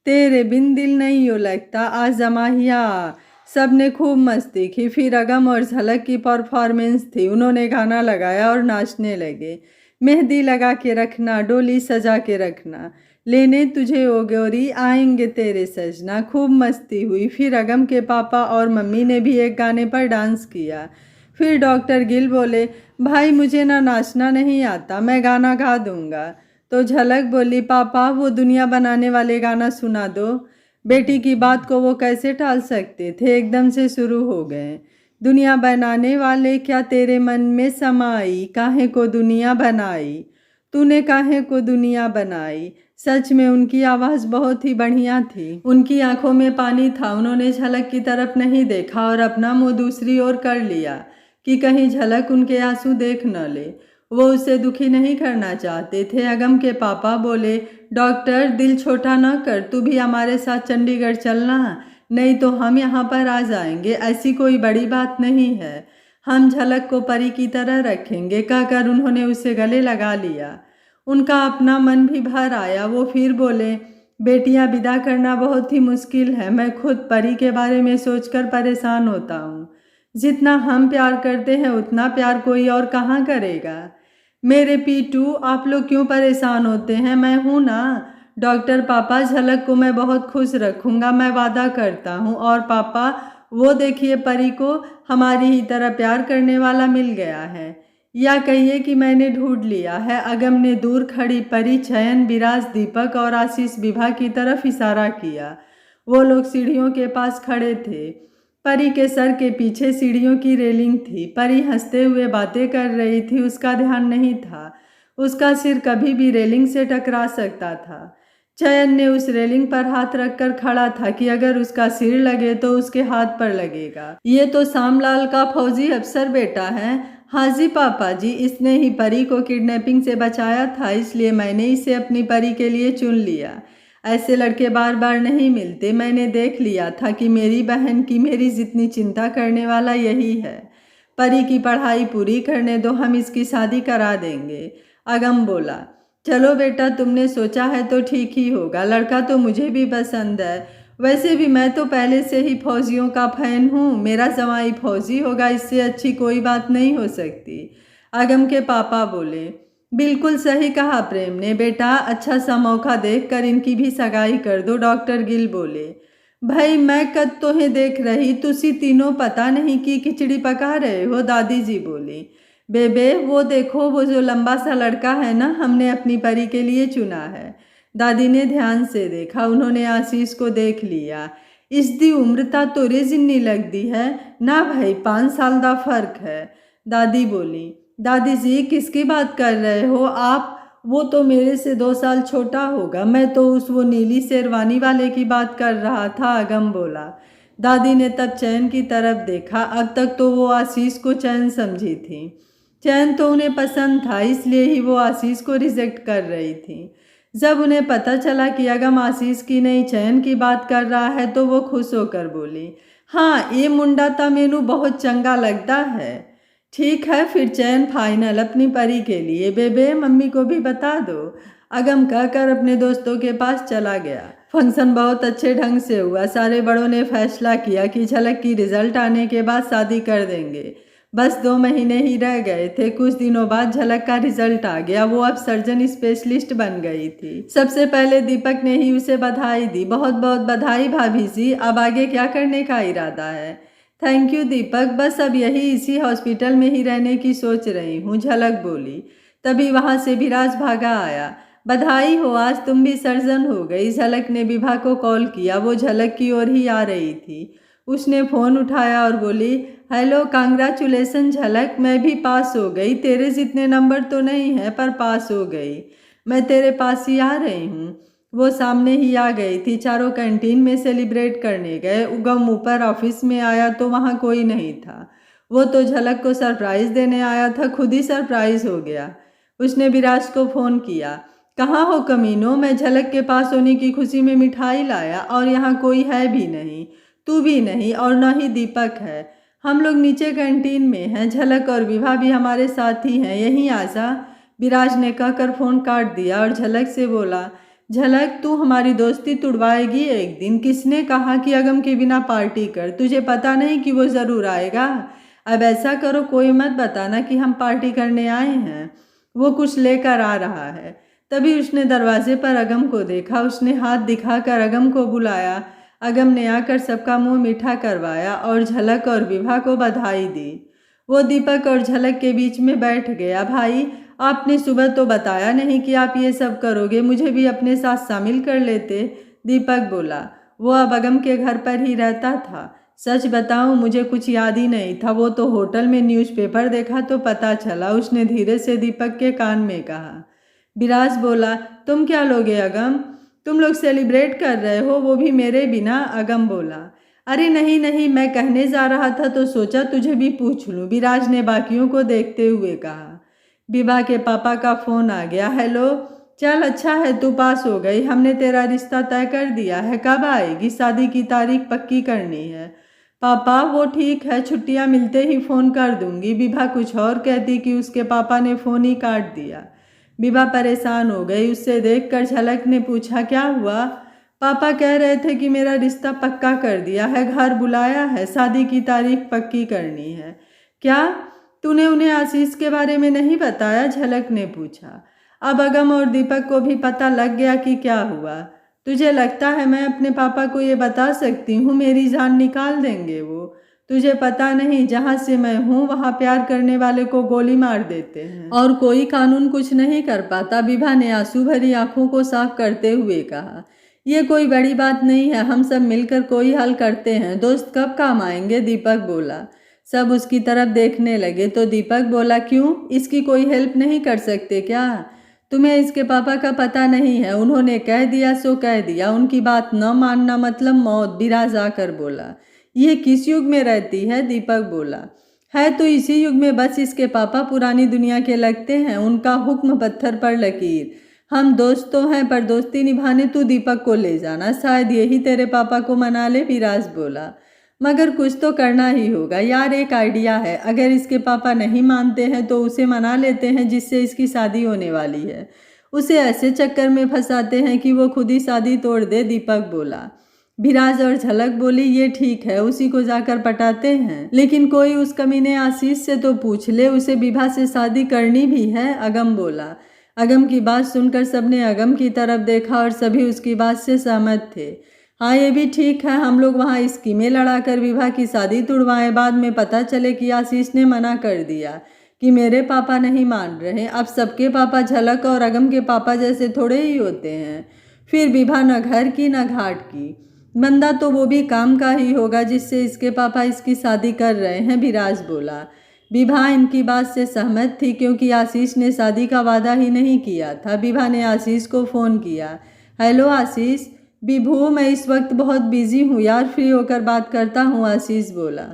S1: तेरे बिन दिल नहीं यो लगता, आज जमाहिया। सबने खूब मस्ती की। फिर अगम और झलक की परफॉर्मेंस थी। उन्होंने गाना लगाया और नाचने लगे। मेहंदी लगा के रखना, डोली सजा के रखना, लेने तुझे ओ गोरी आएंगे तेरे सजना। खूब मस्ती हुई। फिर अगम के पापा और मम्मी ने भी एक गाने पर डांस किया। फिर डॉक्टर गिल बोले, भाई मुझे ना नाचना नहीं आता, मैं गाना गा दूंगा। तो झलक बोली, पापा वो दुनिया बनाने वाले गाना सुना दो। बेटी की बात को वो कैसे टाल सकते थे, एकदम से शुरू हो गए। दुनिया बनाने वाले क्या तेरे मन में समाई, काहे को दुनिया बनाई, तूने काहे को दुनिया बनाई। सच में उनकी आवाज़ बहुत ही बढ़िया थी। उनकी आंखों में पानी था। उन्होंने झलक की तरफ नहीं देखा और अपना मुंह दूसरी ओर कर लिया कि कहीं झलक उनके आंसू देख न ले। वो उसे दुखी नहीं करना चाहते थे। अगम के पापा बोले, डॉक्टर दिल छोटा न कर, तू भी हमारे साथ चंडीगढ़ चलना, नहीं तो हम यहाँ पर आ जाएंगे, ऐसी कोई बड़ी बात नहीं है, हम झलक को परी की तरह रखेंगे, कहकर उन्होंने उसे गले लगा लिया। उनका अपना मन भी भर आया। वो फिर बोले, बेटियां विदा करना बहुत ही मुश्किल है, मैं खुद परी के बारे में सोचकर परेशान होता हूँ। जितना हम प्यार करते हैं उतना प्यार कोई और कहाँ करेगा। मेरे पीटू, आप लोग क्यों परेशान होते हैं, मैं हूँ ना। डॉक्टर पापा, झलक को मैं बहुत खुश रखूँगा, मैं वादा करता हूँ। और पापा वो देखिए, परी को हमारी ही तरह प्यार करने वाला मिल गया है। या कहिए कि मैंने ढूंढ लिया है। अगम ने दूर खड़ी परी, चयन, विराज, दीपक और आशीष विभा की तरफ इशारा किया। वो लोग सीढ़ियों के पास खड़े थे। परी के सर के पीछे सीढ़ियों की रेलिंग थी। परी हंसते हुए बातें कर रही थी, उसका ध्यान नहीं था। उसका सिर कभी भी रेलिंग से टकरा सकता था। चयन ने उस रेलिंग पर हाथ रखकर खड़ा था कि अगर उसका सिर लगे तो उसके हाथ पर लगेगा। ये तो श्यामलाल का फौजी अफसर बेटा है। हाँ जी पापा जी, इसने ही परी को किडनैपिंग से बचाया था, इसलिए मैंने इसे अपनी परी के लिए चुन लिया। ऐसे लड़के बार बार नहीं मिलते। मैंने देख लिया था कि मेरी बहन की मेरी जितनी चिंता करने वाला यही है। परी की पढ़ाई पूरी करने दो, हम इसकी शादी करा देंगे। अगम बोला, चलो बेटा, तुमने सोचा है तो ठीक ही होगा। लड़का तो मुझे भी पसंद है। वैसे भी मैं तो पहले से ही फौजियों का फैन हूँ। मेरा जवाई फौजी होगा, इससे अच्छी कोई बात नहीं हो सकती। अगम के पापा बोले, बिल्कुल सही कहा प्रेम ने बेटा, अच्छा सा मौका देखकर इनकी भी सगाई कर दो। डॉक्टर गिल बोले, भाई मैं कद तोहें देख रही, तुसी तीनों पता नहीं की खिचड़ी पका रहे हो। दादी जी बोली, बेबे वो देखो, वो जो लंबा सा लड़का है ना, हमने अपनी परी के लिए चुना है। दादी ने ध्यान से देखा। उन्होंने आशीष को देख लिया। इसकी उम्र ता तोरे जिन्नी लगती है ना भाई, 5 साल का फर्क है। दादी बोली, दादी जी किसकी बात कर रहे हो आप? वो तो मेरे से 2 साल छोटा होगा। मैं तो उस वो नीली शेरवानी वाले की बात कर रहा था। अगम बोला। दादी ने तब चैन की तरफ देखा। अब तक तो वो आशीष को चैन समझी थी। चैन तो उन्हें पसंद था, इसलिए ही वो आशीष को रिजेक्ट कर रही थी। जब उन्हें पता चला कि अगम आशीष की नहीं चैन की बात कर रहा है तो वो खुश होकर बोली, हाँ ये मुंडा ता मेनू बहुत चंगा लगता है। ठीक है फिर चैन फाइनल अपनी परी के लिए। बेबे मम्मी को भी बता दो। अगम कहकर अपने दोस्तों के पास चला गया। फंक्शन बहुत अच्छे ढंग से हुआ। सारे बड़ों ने फैसला किया कि झलक की रिजल्ट आने के बाद शादी कर देंगे। बस 2 महीने ही रह गए थे। कुछ दिनों बाद झलक का रिजल्ट आ गया। वो अब सर्जन स्पेशलिस्ट बन गई थी। सबसे पहले दीपक ने ही उसे बधाई दी। बहुत बहुत बधाई भाभी जी। अब आगे क्या करने का इरादा है? थैंक यू दीपक, बस अब यही इसी हॉस्पिटल में ही रहने की सोच रही हूँ, झलक बोली। तभी वहाँ से विराज भागा आया। बधाई हो, आज तुम भी सर्जन हो गई। झलक ने विभा को कॉल किया। वो झलक की ओर ही आ रही थी। उसने फ़ोन उठाया और बोली, हेलो कांग्रेचुलेसन झलक, मैं भी पास हो गई। तेरे जितने नंबर तो नहीं है पर पास हो गई। मैं तेरे पास ही आ रही हूँ। वो सामने ही आ गई थी। चारों कैंटीन में सेलिब्रेट करने गए। उगम ऊपर ऑफिस में आया तो वहाँ कोई नहीं था। वो तो झलक को सरप्राइज देने आया था, खुद ही सरप्राइज हो गया। उसने विराज को फ़ोन किया, कहाँ हो कमीनो? मैं झलक के पास होने की खुशी में मिठाई लाया और यहाँ कोई है भी नहीं, तू भी नहीं और न ही दीपक है। हम लोग नीचे कैंटीन में हैं। झलक और विभा भी हमारे साथ ही हैं, यहीं आजा। विराज ने कहकर फ़ोन काट दिया और झलक से बोला, झलक तू हमारी दोस्ती तुड़वाएगी एक दिन। किसने कहा कि अगम के बिना पार्टी कर? तुझे पता नहीं कि वो ज़रूर आएगा। अब ऐसा करो, कोई मत बताना कि हम पार्टी करने आए हैं। वो कुछ लेकर आ रहा है। तभी उसने दरवाजे पर अगम को देखा। उसने हाथ दिखाकर अगम को बुलाया। अगम ने आकर सबका मुंह मीठा करवाया और झलक और विभा को बधाई दी। वो दीपक और झलक के बीच में बैठ गया। भाई आपने सुबह तो बताया नहीं कि आप ये सब करोगे, मुझे भी अपने साथ शामिल कर लेते। दीपक बोला, वो अब अगम के घर पर ही रहता था। सच बताऊं मुझे कुछ याद ही नहीं था। वो तो होटल में न्यूज़पेपर देखा तो पता चला। उसने धीरे से दीपक के कान में कहा। विराज बोला, तुम क्या लोगे अगम? तुम लोग सेलिब्रेट कर रहे हो, वो भी मेरे बिना? अगम बोला, अरे नहीं नहीं, मैं कहने जा रहा था तो सोचा तुझे भी पूछ लूं। विराज ने बाकियों को देखते हुए कहा। विभा के पापा का फ़ोन आ गया। हेलो, चल अच्छा है तू पास हो गई। हमने तेरा रिश्ता तय कर दिया है। कब आएगी? शादी की तारीख पक्की करनी है। पापा वो ठीक है, छुट्टियां मिलते ही फ़ोन कर दूंगी। विभा कुछ और कहती कि उसके पापा ने फ़ोन ही काट दिया। विभा परेशान हो गई। उससे देखकर झलक ने पूछा, क्या हुआ? पापा कह रहे थे कि मेरा रिश्ता पक्का कर दिया है, घर बुलाया है, शादी की तारीख पक्की करनी है। क्या तूने उन्हें आशीष के बारे में नहीं बताया? झलक ने पूछा। अब अगम और दीपक को भी पता लग गया कि क्या हुआ। तुझे लगता है मैं अपने पापा को ये बता सकती हूँ? मेरी जान निकाल देंगे वो। तुझे पता नहीं, जहाँ से मैं हूँ वहाँ प्यार करने वाले को गोली मार देते हैं और कोई कानून कुछ नहीं कर पाता। विभा ने आंसू भरी आंखों को साफ करते हुए कहा, ये कोई बड़ी बात नहीं है, हम सब मिलकर कोई हल करते हैं। दोस्त कब काम आएंगे? दीपक बोला। सब उसकी तरफ देखने लगे तो दीपक बोला, क्यों, इसकी कोई हेल्प नहीं कर सकते क्या? तुम्हें इसके पापा का पता नहीं है, उन्होंने कह दिया सो कह दिया, उनकी बात न मानना मतलब मौत। विराज आकर बोला। ये किस युग में रहती है? दीपक बोला। है तो इसी युग में, बस इसके पापा पुरानी दुनिया के लगते हैं, उनका हुक्म पत्थर पर लकीर। हम दोस्त तो हैं, पर दोस्ती निभाने तू दीपक को ले जाना, शायद यही तेरे पापा को मना ले। विराज बोला। मगर कुछ तो करना ही होगा यार, एक आइडिया है, अगर इसके पापा नहीं मानते हैं तो उसे मना लेते हैं जिससे इसकी शादी होने वाली है, उसे ऐसे चक्कर में फंसाते हैं कि वो खुद ही शादी तोड़ दे। दीपक बोला। विराज और झलक बोली, ये ठीक है, उसी को जाकर पटाते हैं, लेकिन कोई उस कमीने आशीष से तो पूछ ले, उसे विभा से शादी करनी भी है। अगम बोला। अगम की बात सुनकर सबने अगम की तरफ देखा और सभी उसकी बात से सहमत थे। हाँ, ये भी ठीक है, हम लोग वहाँ स्कीमें लड़ाकर विभा की शादी तुड़वाएं, बाद में पता चले कि आशीष ने मना कर दिया, कि मेरे पापा नहीं मान रहे। अब सबके पापा झलक और अगम के पापा जैसे थोड़े ही होते हैं। फिर विभा न घर की न घाट की, बंदा तो वो भी काम का ही होगा जिससे इसके पापा इसकी शादी कर रहे हैं। विराज बोला। विभा इनकी बात से सहमत थी क्योंकि आशीष ने शादी का वादा ही नहीं किया था। विभा ने आशीष को फ़ोन किया। हेलो आशीष। विभू, मैं इस वक्त बहुत बिजी हूँ यार, फ्री होकर बात करता हूँ। आशीष बोला।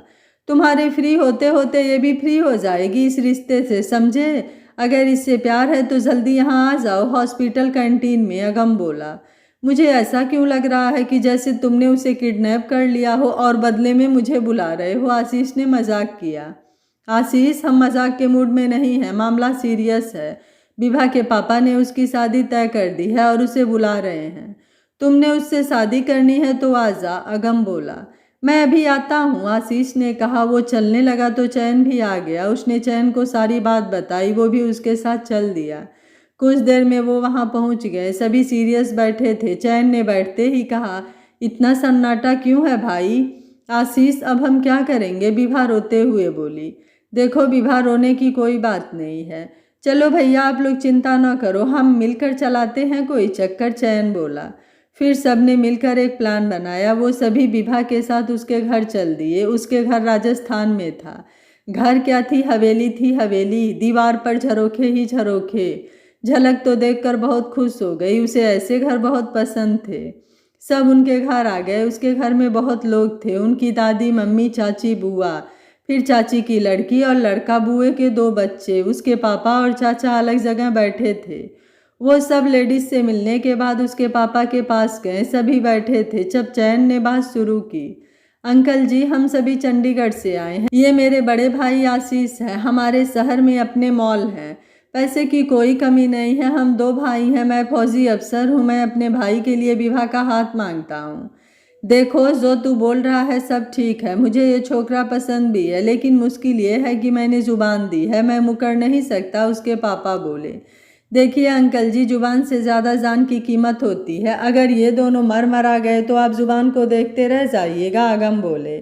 S1: तुम्हारे फ्री होते होते ये भी फ्री हो जाएगी इस रिश्ते से, समझे? अगर इससे प्यार है तो जल्दी यहाँ आ जाओ, हॉस्पिटल कैंटीन में। अगम बोला। मुझे ऐसा क्यों लग रहा है कि जैसे तुमने उसे किडनैप कर लिया हो और बदले में मुझे बुला रहे हो। आशीष ने मजाक किया। आशीष, हम मजाक के मूड में नहीं हैं, मामला सीरियस है। विभा के पापा ने उसकी शादी तय कर दी है और उसे बुला रहे हैं। तुमने उससे शादी करनी है तो आ जा। अगम बोला। मैं अभी आता हूँ, आशीष ने कहा। वो चलने लगा तो चैन भी आ गया। उसने चैन को सारी बात बताई, वो भी उसके साथ चल दिया। कुछ देर में वो वहाँ पहुँच गए। सभी सीरियस बैठे थे। चैन ने बैठते ही कहा, इतना सन्नाटा क्यों है भाई? आशीष, अब हम क्या करेंगे? विभा रोते हुए बोली। देखो विभा, रोने की कोई बात नहीं है, चलो भैया आप लोग चिंता न करो, हम मिलकर चलाते हैं कोई चक्कर। चैन बोला। फिर सबने मिलकर एक प्लान बनाया। वो सभी विभा के साथ उसके घर चल दिए। उसके घर राजस्थान में था। घर क्या थी, हवेली थी, हवेली। दीवार पर झरोखे ही झरोखे। झलक तो देखकर बहुत खुश हो गई, उसे ऐसे घर बहुत पसंद थे। सब उनके घर आ गए। उसके घर में बहुत लोग थे, उनकी दादी, मम्मी, चाची, बुआ, फिर चाची की लड़की और लड़का, बुए के 2 बच्चे। उसके पापा और चाचा अलग जगह बैठे थे। वो सब लेडीज से मिलने के बाद उसके पापा के पास गए। सभी बैठे थे। जब चैन ने बात शुरू की, अंकल जी, हम सभी चंडीगढ़ से आए हैं। ये मेरे बड़े भाई आशीष है। हमारे शहर में अपने मॉल हैं, पैसे की कोई कमी नहीं है। हम 2 भाई हैं। मैं फौजी अफसर हूँ। मैं अपने भाई के लिए विवाह का हाथ मांगता हूँ। देखो, जो तू बोल रहा है सब ठीक है, मुझे ये छोकरा पसंद भी है, लेकिन मुश्किल ये है कि मैंने जुबान दी है, मैं मुकर नहीं सकता। उसके पापा बोले। देखिए अंकल जी, जुबान से ज़्यादा जान की कीमत होती है। अगर ये दोनों मर मरा गए तो आप जुबान को देखते रह जाइएगा। अगम बोले।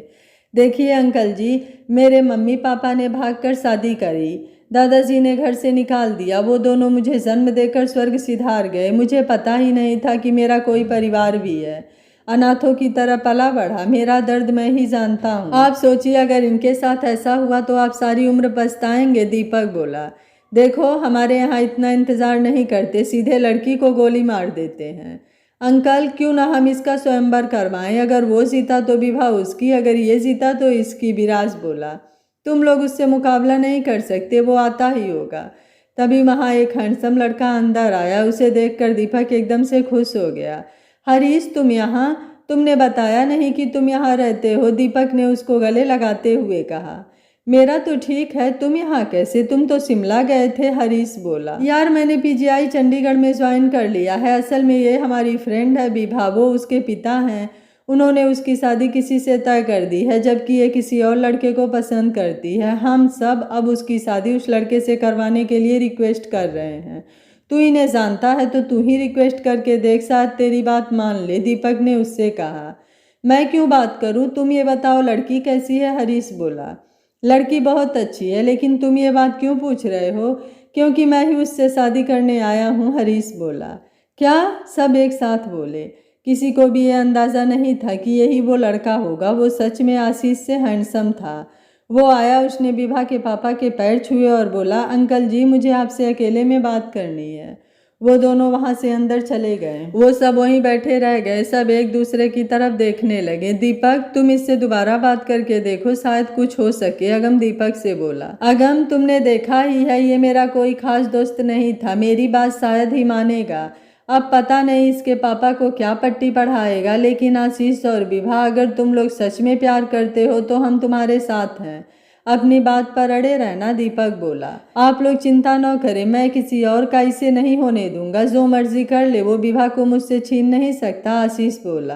S1: देखिए अंकल जी, मेरे मम्मी पापा ने भागकर शादी करी, दादाजी ने घर से निकाल दिया। वो दोनों मुझे जन्म देकर स्वर्ग सिधार गए। मुझे पता ही नहीं था कि मेरा कोई परिवार भी है। अनाथों की तरह पला बढ़ा। मेरा दर्द मैं ही जानता हूँ। आप सोचिए, अगर इनके साथ ऐसा हुआ तो आप सारी उम्र पछताएंगे। दीपक बोला। देखो, हमारे यहाँ इतना इंतज़ार नहीं करते, सीधे लड़की को गोली मार देते हैं। अंकल, क्यों ना हम इसका स्वयंवर करवाएं? अगर वो जीता तो विवाह उसकी, अगर ये जीता तो इसकी। विराज बोला। तुम लोग उससे मुकाबला नहीं कर सकते, वो आता ही होगा। तभी वहाँ एक हैंडसम लड़का अंदर आया। उसे देखकर दीपक एकदम से खुश हो गया। हरीश, तुम यहाँ? तुमने बताया नहीं कि तुम यहाँ रहते हो। दीपक ने उसको गले लगाते हुए कहा। मेरा तो ठीक है, तुम यहाँ कैसे? तुम तो शिमला गए थे। हरीश बोला। यार, मैंने पीजीआई चंडीगढ़ में ज्वाइन कर लिया है। असल में ये हमारी फ्रेंड है विभा, वो उसके पिता हैं। उन्होंने उसकी शादी किसी से तय कर दी है, जबकि ये किसी और लड़के को पसंद करती है। हम सब अब उसकी शादी उस लड़के से करवाने के लिए रिक्वेस्ट कर रहे हैं। तू इन्हें जानता है तो तू ही रिक्वेस्ट करके देख, शायद तेरी बात मान ले। दीपक ने उससे कहा। मैं क्यों बात करूं, तुम ये बताओ लड़की कैसी है? हरीश बोला। लड़की बहुत अच्छी है, लेकिन तुम ये बात क्यों पूछ रहे हो? क्योंकि मैं ही उससे शादी करने आया हूँ, हरीश बोला। क्या? सब एक साथ बोले। किसी को भी ये अंदाज़ा नहीं था कि यही वो लड़का होगा। वो सच में आशीष से हैंडसम था। वो आया, उसने विभा के पापा के पैर छुए और बोला, अंकल जी मुझे आपसे अकेले में बात करनी है। वो दोनों वहां से अंदर चले गए। वो सब वहीं बैठे रह गए। सब एक दूसरे की तरफ देखने लगे। दीपक, तुम इससे दोबारा बात करके देखो, शायद कुछ हो सके, अगम दीपक से बोला। अगम, तुमने देखा ही है, ये मेरा कोई खास दोस्त नहीं था। मेरी बात शायद ही मानेगा। अब पता नहीं इसके पापा को क्या पट्टी पढ़ाएगा, लेकिन आशीष और विभा, अगर तुम लोग सच में प्यार करते हो तो हम तुम्हारे साथ हैं। अपनी बात पर अड़े रहना, दीपक बोला। आप लोग चिंता न करें, मैं किसी और का इसे नहीं होने दूंगा। जो मर्जी कर ले, वो विभा को मुझसे छीन नहीं सकता, आशीष बोला।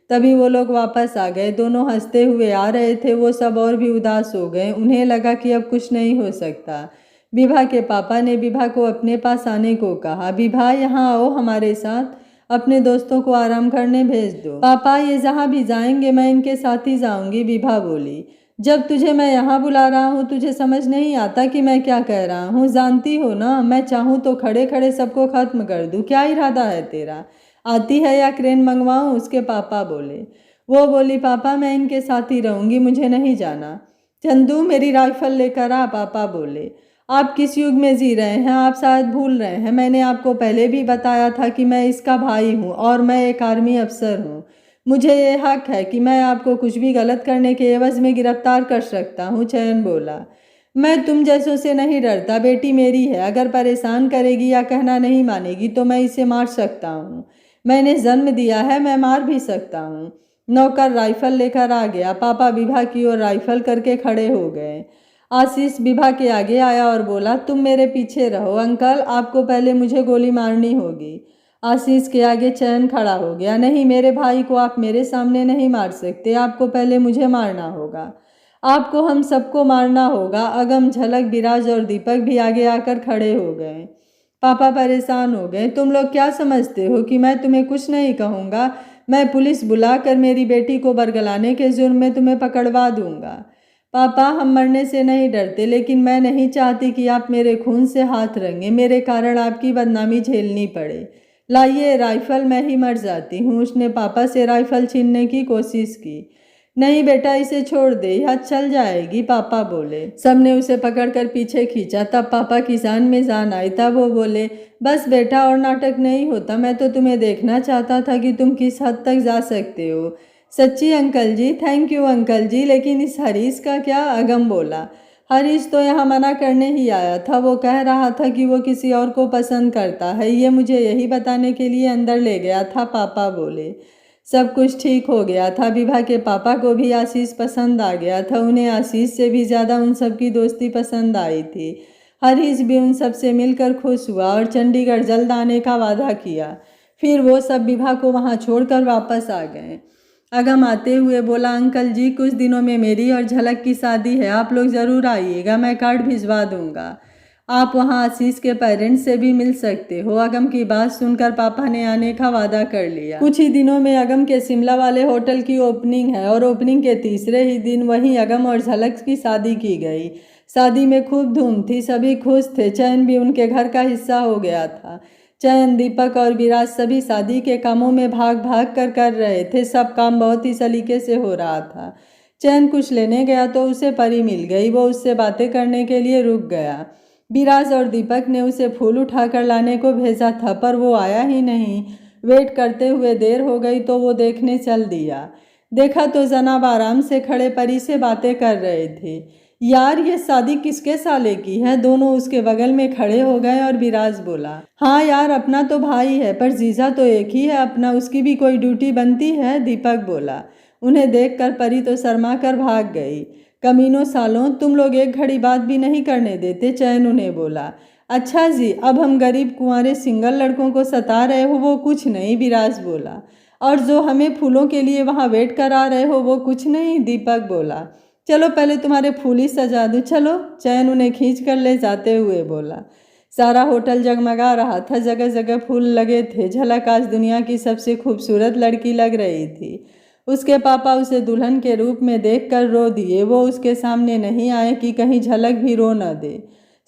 S1: तभी वो लोग वापस आ गए। दोनों हंसते हुए आ रहे थे। वो सब और भी उदास हो गए। उन्हें लगा कि अब कुछ नहीं हो सकता। विभा के पापा ने विभा को अपने पास आने को कहा। विभा, यहाँ आओ हमारे साथ, अपने दोस्तों को आराम करने भेज दो। पापा, ये जहाँ भी जाएंगे मैं इनके साथ ही जाऊंगी, विभा बोली। जब तुझे मैं यहाँ बुला रहा हूँ तुझे समझ नहीं आता कि मैं क्या कह रहा हूँ? जानती हो ना, मैं चाहूँ तो खड़े खड़े सबको खत्म कर दूँ। क्या इरादा है तेरा? आती है या क्रेन मंगवाऊँ? उसके पापा बोले। वो बोली, पापा मैं इनके साथ ही रहूँगी, मुझे नहीं जाना। चंदू, मेरी राइफल लेकर आ, पापा बोले। आप किस युग में जी रहे हैं? आप शायद भूल रहे हैं, मैंने आपको पहले भी बताया था कि मैं इसका भाई हूँ और मैं एक आर्मी अफसर हूँ। मुझे ये हक है कि मैं आपको कुछ भी गलत करने के एवज में गिरफ्तार कर सकता हूँ, चयन बोला। मैं तुम जैसों से नहीं डरता। बेटी मेरी है, अगर परेशान करेगी या कहना नहीं मानेगी तो मैं इसे मार सकता हूँ। मैंने जन्म दिया है, मैं मार भी सकता हूँ। नौकर राइफल लेकर आ गया। पापा विभा की ओर राइफल करके खड़े हो गए। आशीष विभा के आगे आया और बोला, तुम मेरे पीछे रहो। अंकल, आपको पहले मुझे गोली मारनी होगी। आशीष के आगे चयन खड़ा हो गया। नहीं, मेरे भाई को आप मेरे सामने नहीं मार सकते, आपको पहले मुझे मारना होगा। आपको हम सबको मारना होगा। अगम, झलक, विराज और दीपक भी आगे आकर खड़े हो गए। पापा परेशान हो गए। तुम लोग क्या समझते हो कि मैं तुम्हें कुछ नहीं कहूँगा? मैं पुलिस बुलाकर मेरी बेटी को बरगलाने के जुर्म में तुम्हें पकड़वा दूंगा। पापा, हम मरने से नहीं डरते, लेकिन मैं नहीं चाहती कि आप मेरे खून से हाथ रंगें, मेरे कारण आपकी बदनामी झेलनी पड़े। लाइए राइफल, मैं ही मर जाती हूँ। उसने पापा से राइफल छीनने की कोशिश की। नहीं बेटा, इसे छोड़ दे, यह चल जाएगी, पापा बोले। सबने उसे पकड़कर पीछे खींचा। तब पापा की जान में जान आई। तब वो बोले, बस बेटा, और नाटक नहीं होता। मैं तो तुम्हें देखना चाहता था कि तुम किस हद तक जा सकते हो। सच्ची uncle ji? Thank you uncle ji, लेकिन इस हरीश का क्या? अगम बोला। हरीश तो यहाँ मना करने ही आया था। वो कह रहा था कि वो किसी और को पसंद करता है, ये मुझे यही बताने के लिए अंदर ले गया था, पापा बोले। सब कुछ ठीक हो गया था। विभा के पापा को भी आशीष पसंद आ गया था। उन्हें आशीष से भी ज़्यादा उन सब की दोस्ती पसंद आई थी। हरीश भी उन सब से मिलकर खुश हुआ और चंडीगढ़ जल्द आने का वादा किया। फिर वो सब विभा को वहाँ छोड़कर वापस आ गए। अगम आते हुए बोला, अंकल जी, कुछ दिनों में मेरी और झलक की शादी है, आप लोग ज़रूर आइएगा, मैं कार्ड भिजवा दूंगा। आप वहाँ आशीष के पेरेंट्स से भी मिल सकते हो। अगम की बात सुनकर पापा ने आने का वादा कर लिया। कुछ ही दिनों में अगम के शिमला वाले होटल की ओपनिंग है और ओपनिंग के तीसरे ही दिन वहीं अगम और झलक की शादी की गई। शादी में खूब धूम थी, सभी खुश थे। चयन भी उनके घर का हिस्सा हो गया था। चयन, दीपक और विराज सभी शादी के कामों में भाग भाग कर रहे थे। सब काम बहुत ही सलीके से हो रहा था। चयन कुछ लेने गया तो उसे परी मिल गई। वो उससे बातें करने के लिए रुक गया। विराज और दीपक ने उसे फूल उठाकर लाने को भेजा था, पर वो आया ही नहीं। वेट करते हुए देर हो गई तो वो देखने चल दिया। देखा तो जनाब आराम से खड़े परी से बातें कर रहे थे। यार, ये शादी किसके साले की है? दोनों उसके बगल में खड़े हो गए और विराज बोला, हाँ यार, अपना तो भाई है, पर जीजा तो एक ही है अपना, उसकी भी कोई ड्यूटी बनती है, दीपक बोला। उन्हें देखकर परी तो शर्मा कर भाग गई। कमीनों सालों, तुम लोग एक घड़ी बात भी नहीं करने देते, चयन उन्हें बोला। अच्छा जी, अब हम गरीब कुंवारे सिंगल लड़कों को सता रहे हो वो कुछ नहीं, विराज बोला। और जो हमें फूलों के लिए वहाँ वेट करा रहे हो वो कुछ नहीं, दीपक बोला। चलो पहले तुम्हारे फूल ही सजा दूँ, चलो, चयन उन्हें खींच कर ले जाते हुए बोला। सारा होटल जगमगा रहा था, जगह जगह फूल लगे थे। झलक आज दुनिया की सबसे खूबसूरत लड़की लग रही थी। उसके पापा उसे दुल्हन के रूप में देखकर रो दिए। वो उसके सामने नहीं आए कि कहीं झलक भी रो न दे।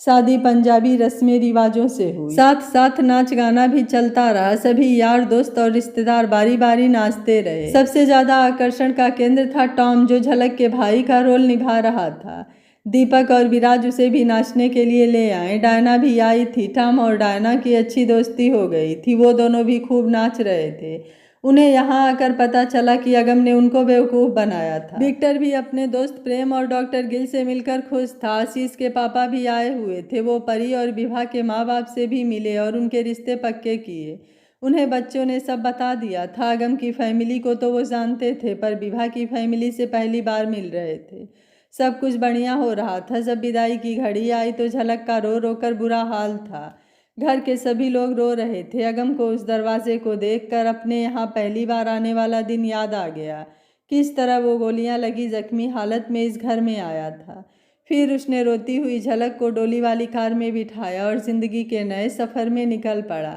S1: शादी पंजाबी रस्में रिवाजों से हुई। साथ साथ नाच गाना भी चलता रहा। सभी यार दोस्त और रिश्तेदार बारी बारी नाचते रहे। सबसे ज्यादा आकर्षण का केंद्र था टॉम, जो झलक के भाई का रोल निभा रहा था। दीपक और विराज उसे भी नाचने के लिए ले आए। डायना भी आई थी। टॉम और डायना की अच्छी दोस्ती हो गई थी। वो दोनों भी खूब नाच रहे थे। उन्हें यहाँ आकर पता चला कि अगम ने उनको बेवकूफ़ बनाया था। विक्टर भी अपने दोस्त प्रेम और डॉक्टर गिल से मिलकर खुश था। आशीष के पापा भी आए हुए थे। वो परी और विभा के माँ बाप से भी मिले और उनके रिश्ते पक्के किए। उन्हें बच्चों ने सब बता दिया था। अगम की फैमिली को तो वो जानते थे, पर विभा की फैमिली से पहली बार मिल रहे थे। सब कुछ बढ़िया हो रहा था। जब विदाई की घड़ी आई तो झलक का रो रो कर बुरा हाल था। घर के सभी लोग रो रहे थे। अगम को उस दरवाजे को देखकर अपने यहाँ पहली बार आने वाला दिन याद आ गया। किस तरह वो गोलियां लगी जख्मी हालत में इस घर में आया था। फिर उसने रोती हुई झलक को डोली वाली कार में बिठाया और जिंदगी के नए सफ़र में निकल पड़ा।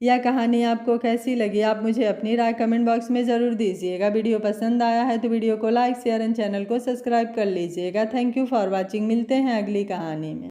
S1: यह कहानी आपको कैसी लगी? आप मुझे अपनी राय कमेंट बॉक्स में ज़रूर दीजिएगा। वीडियो पसंद आया है तो वीडियो को लाइक शेयर एंड चैनल को सब्सक्राइब कर लीजिएगा। Thank you for watching. मिलते हैं अगली कहानी में।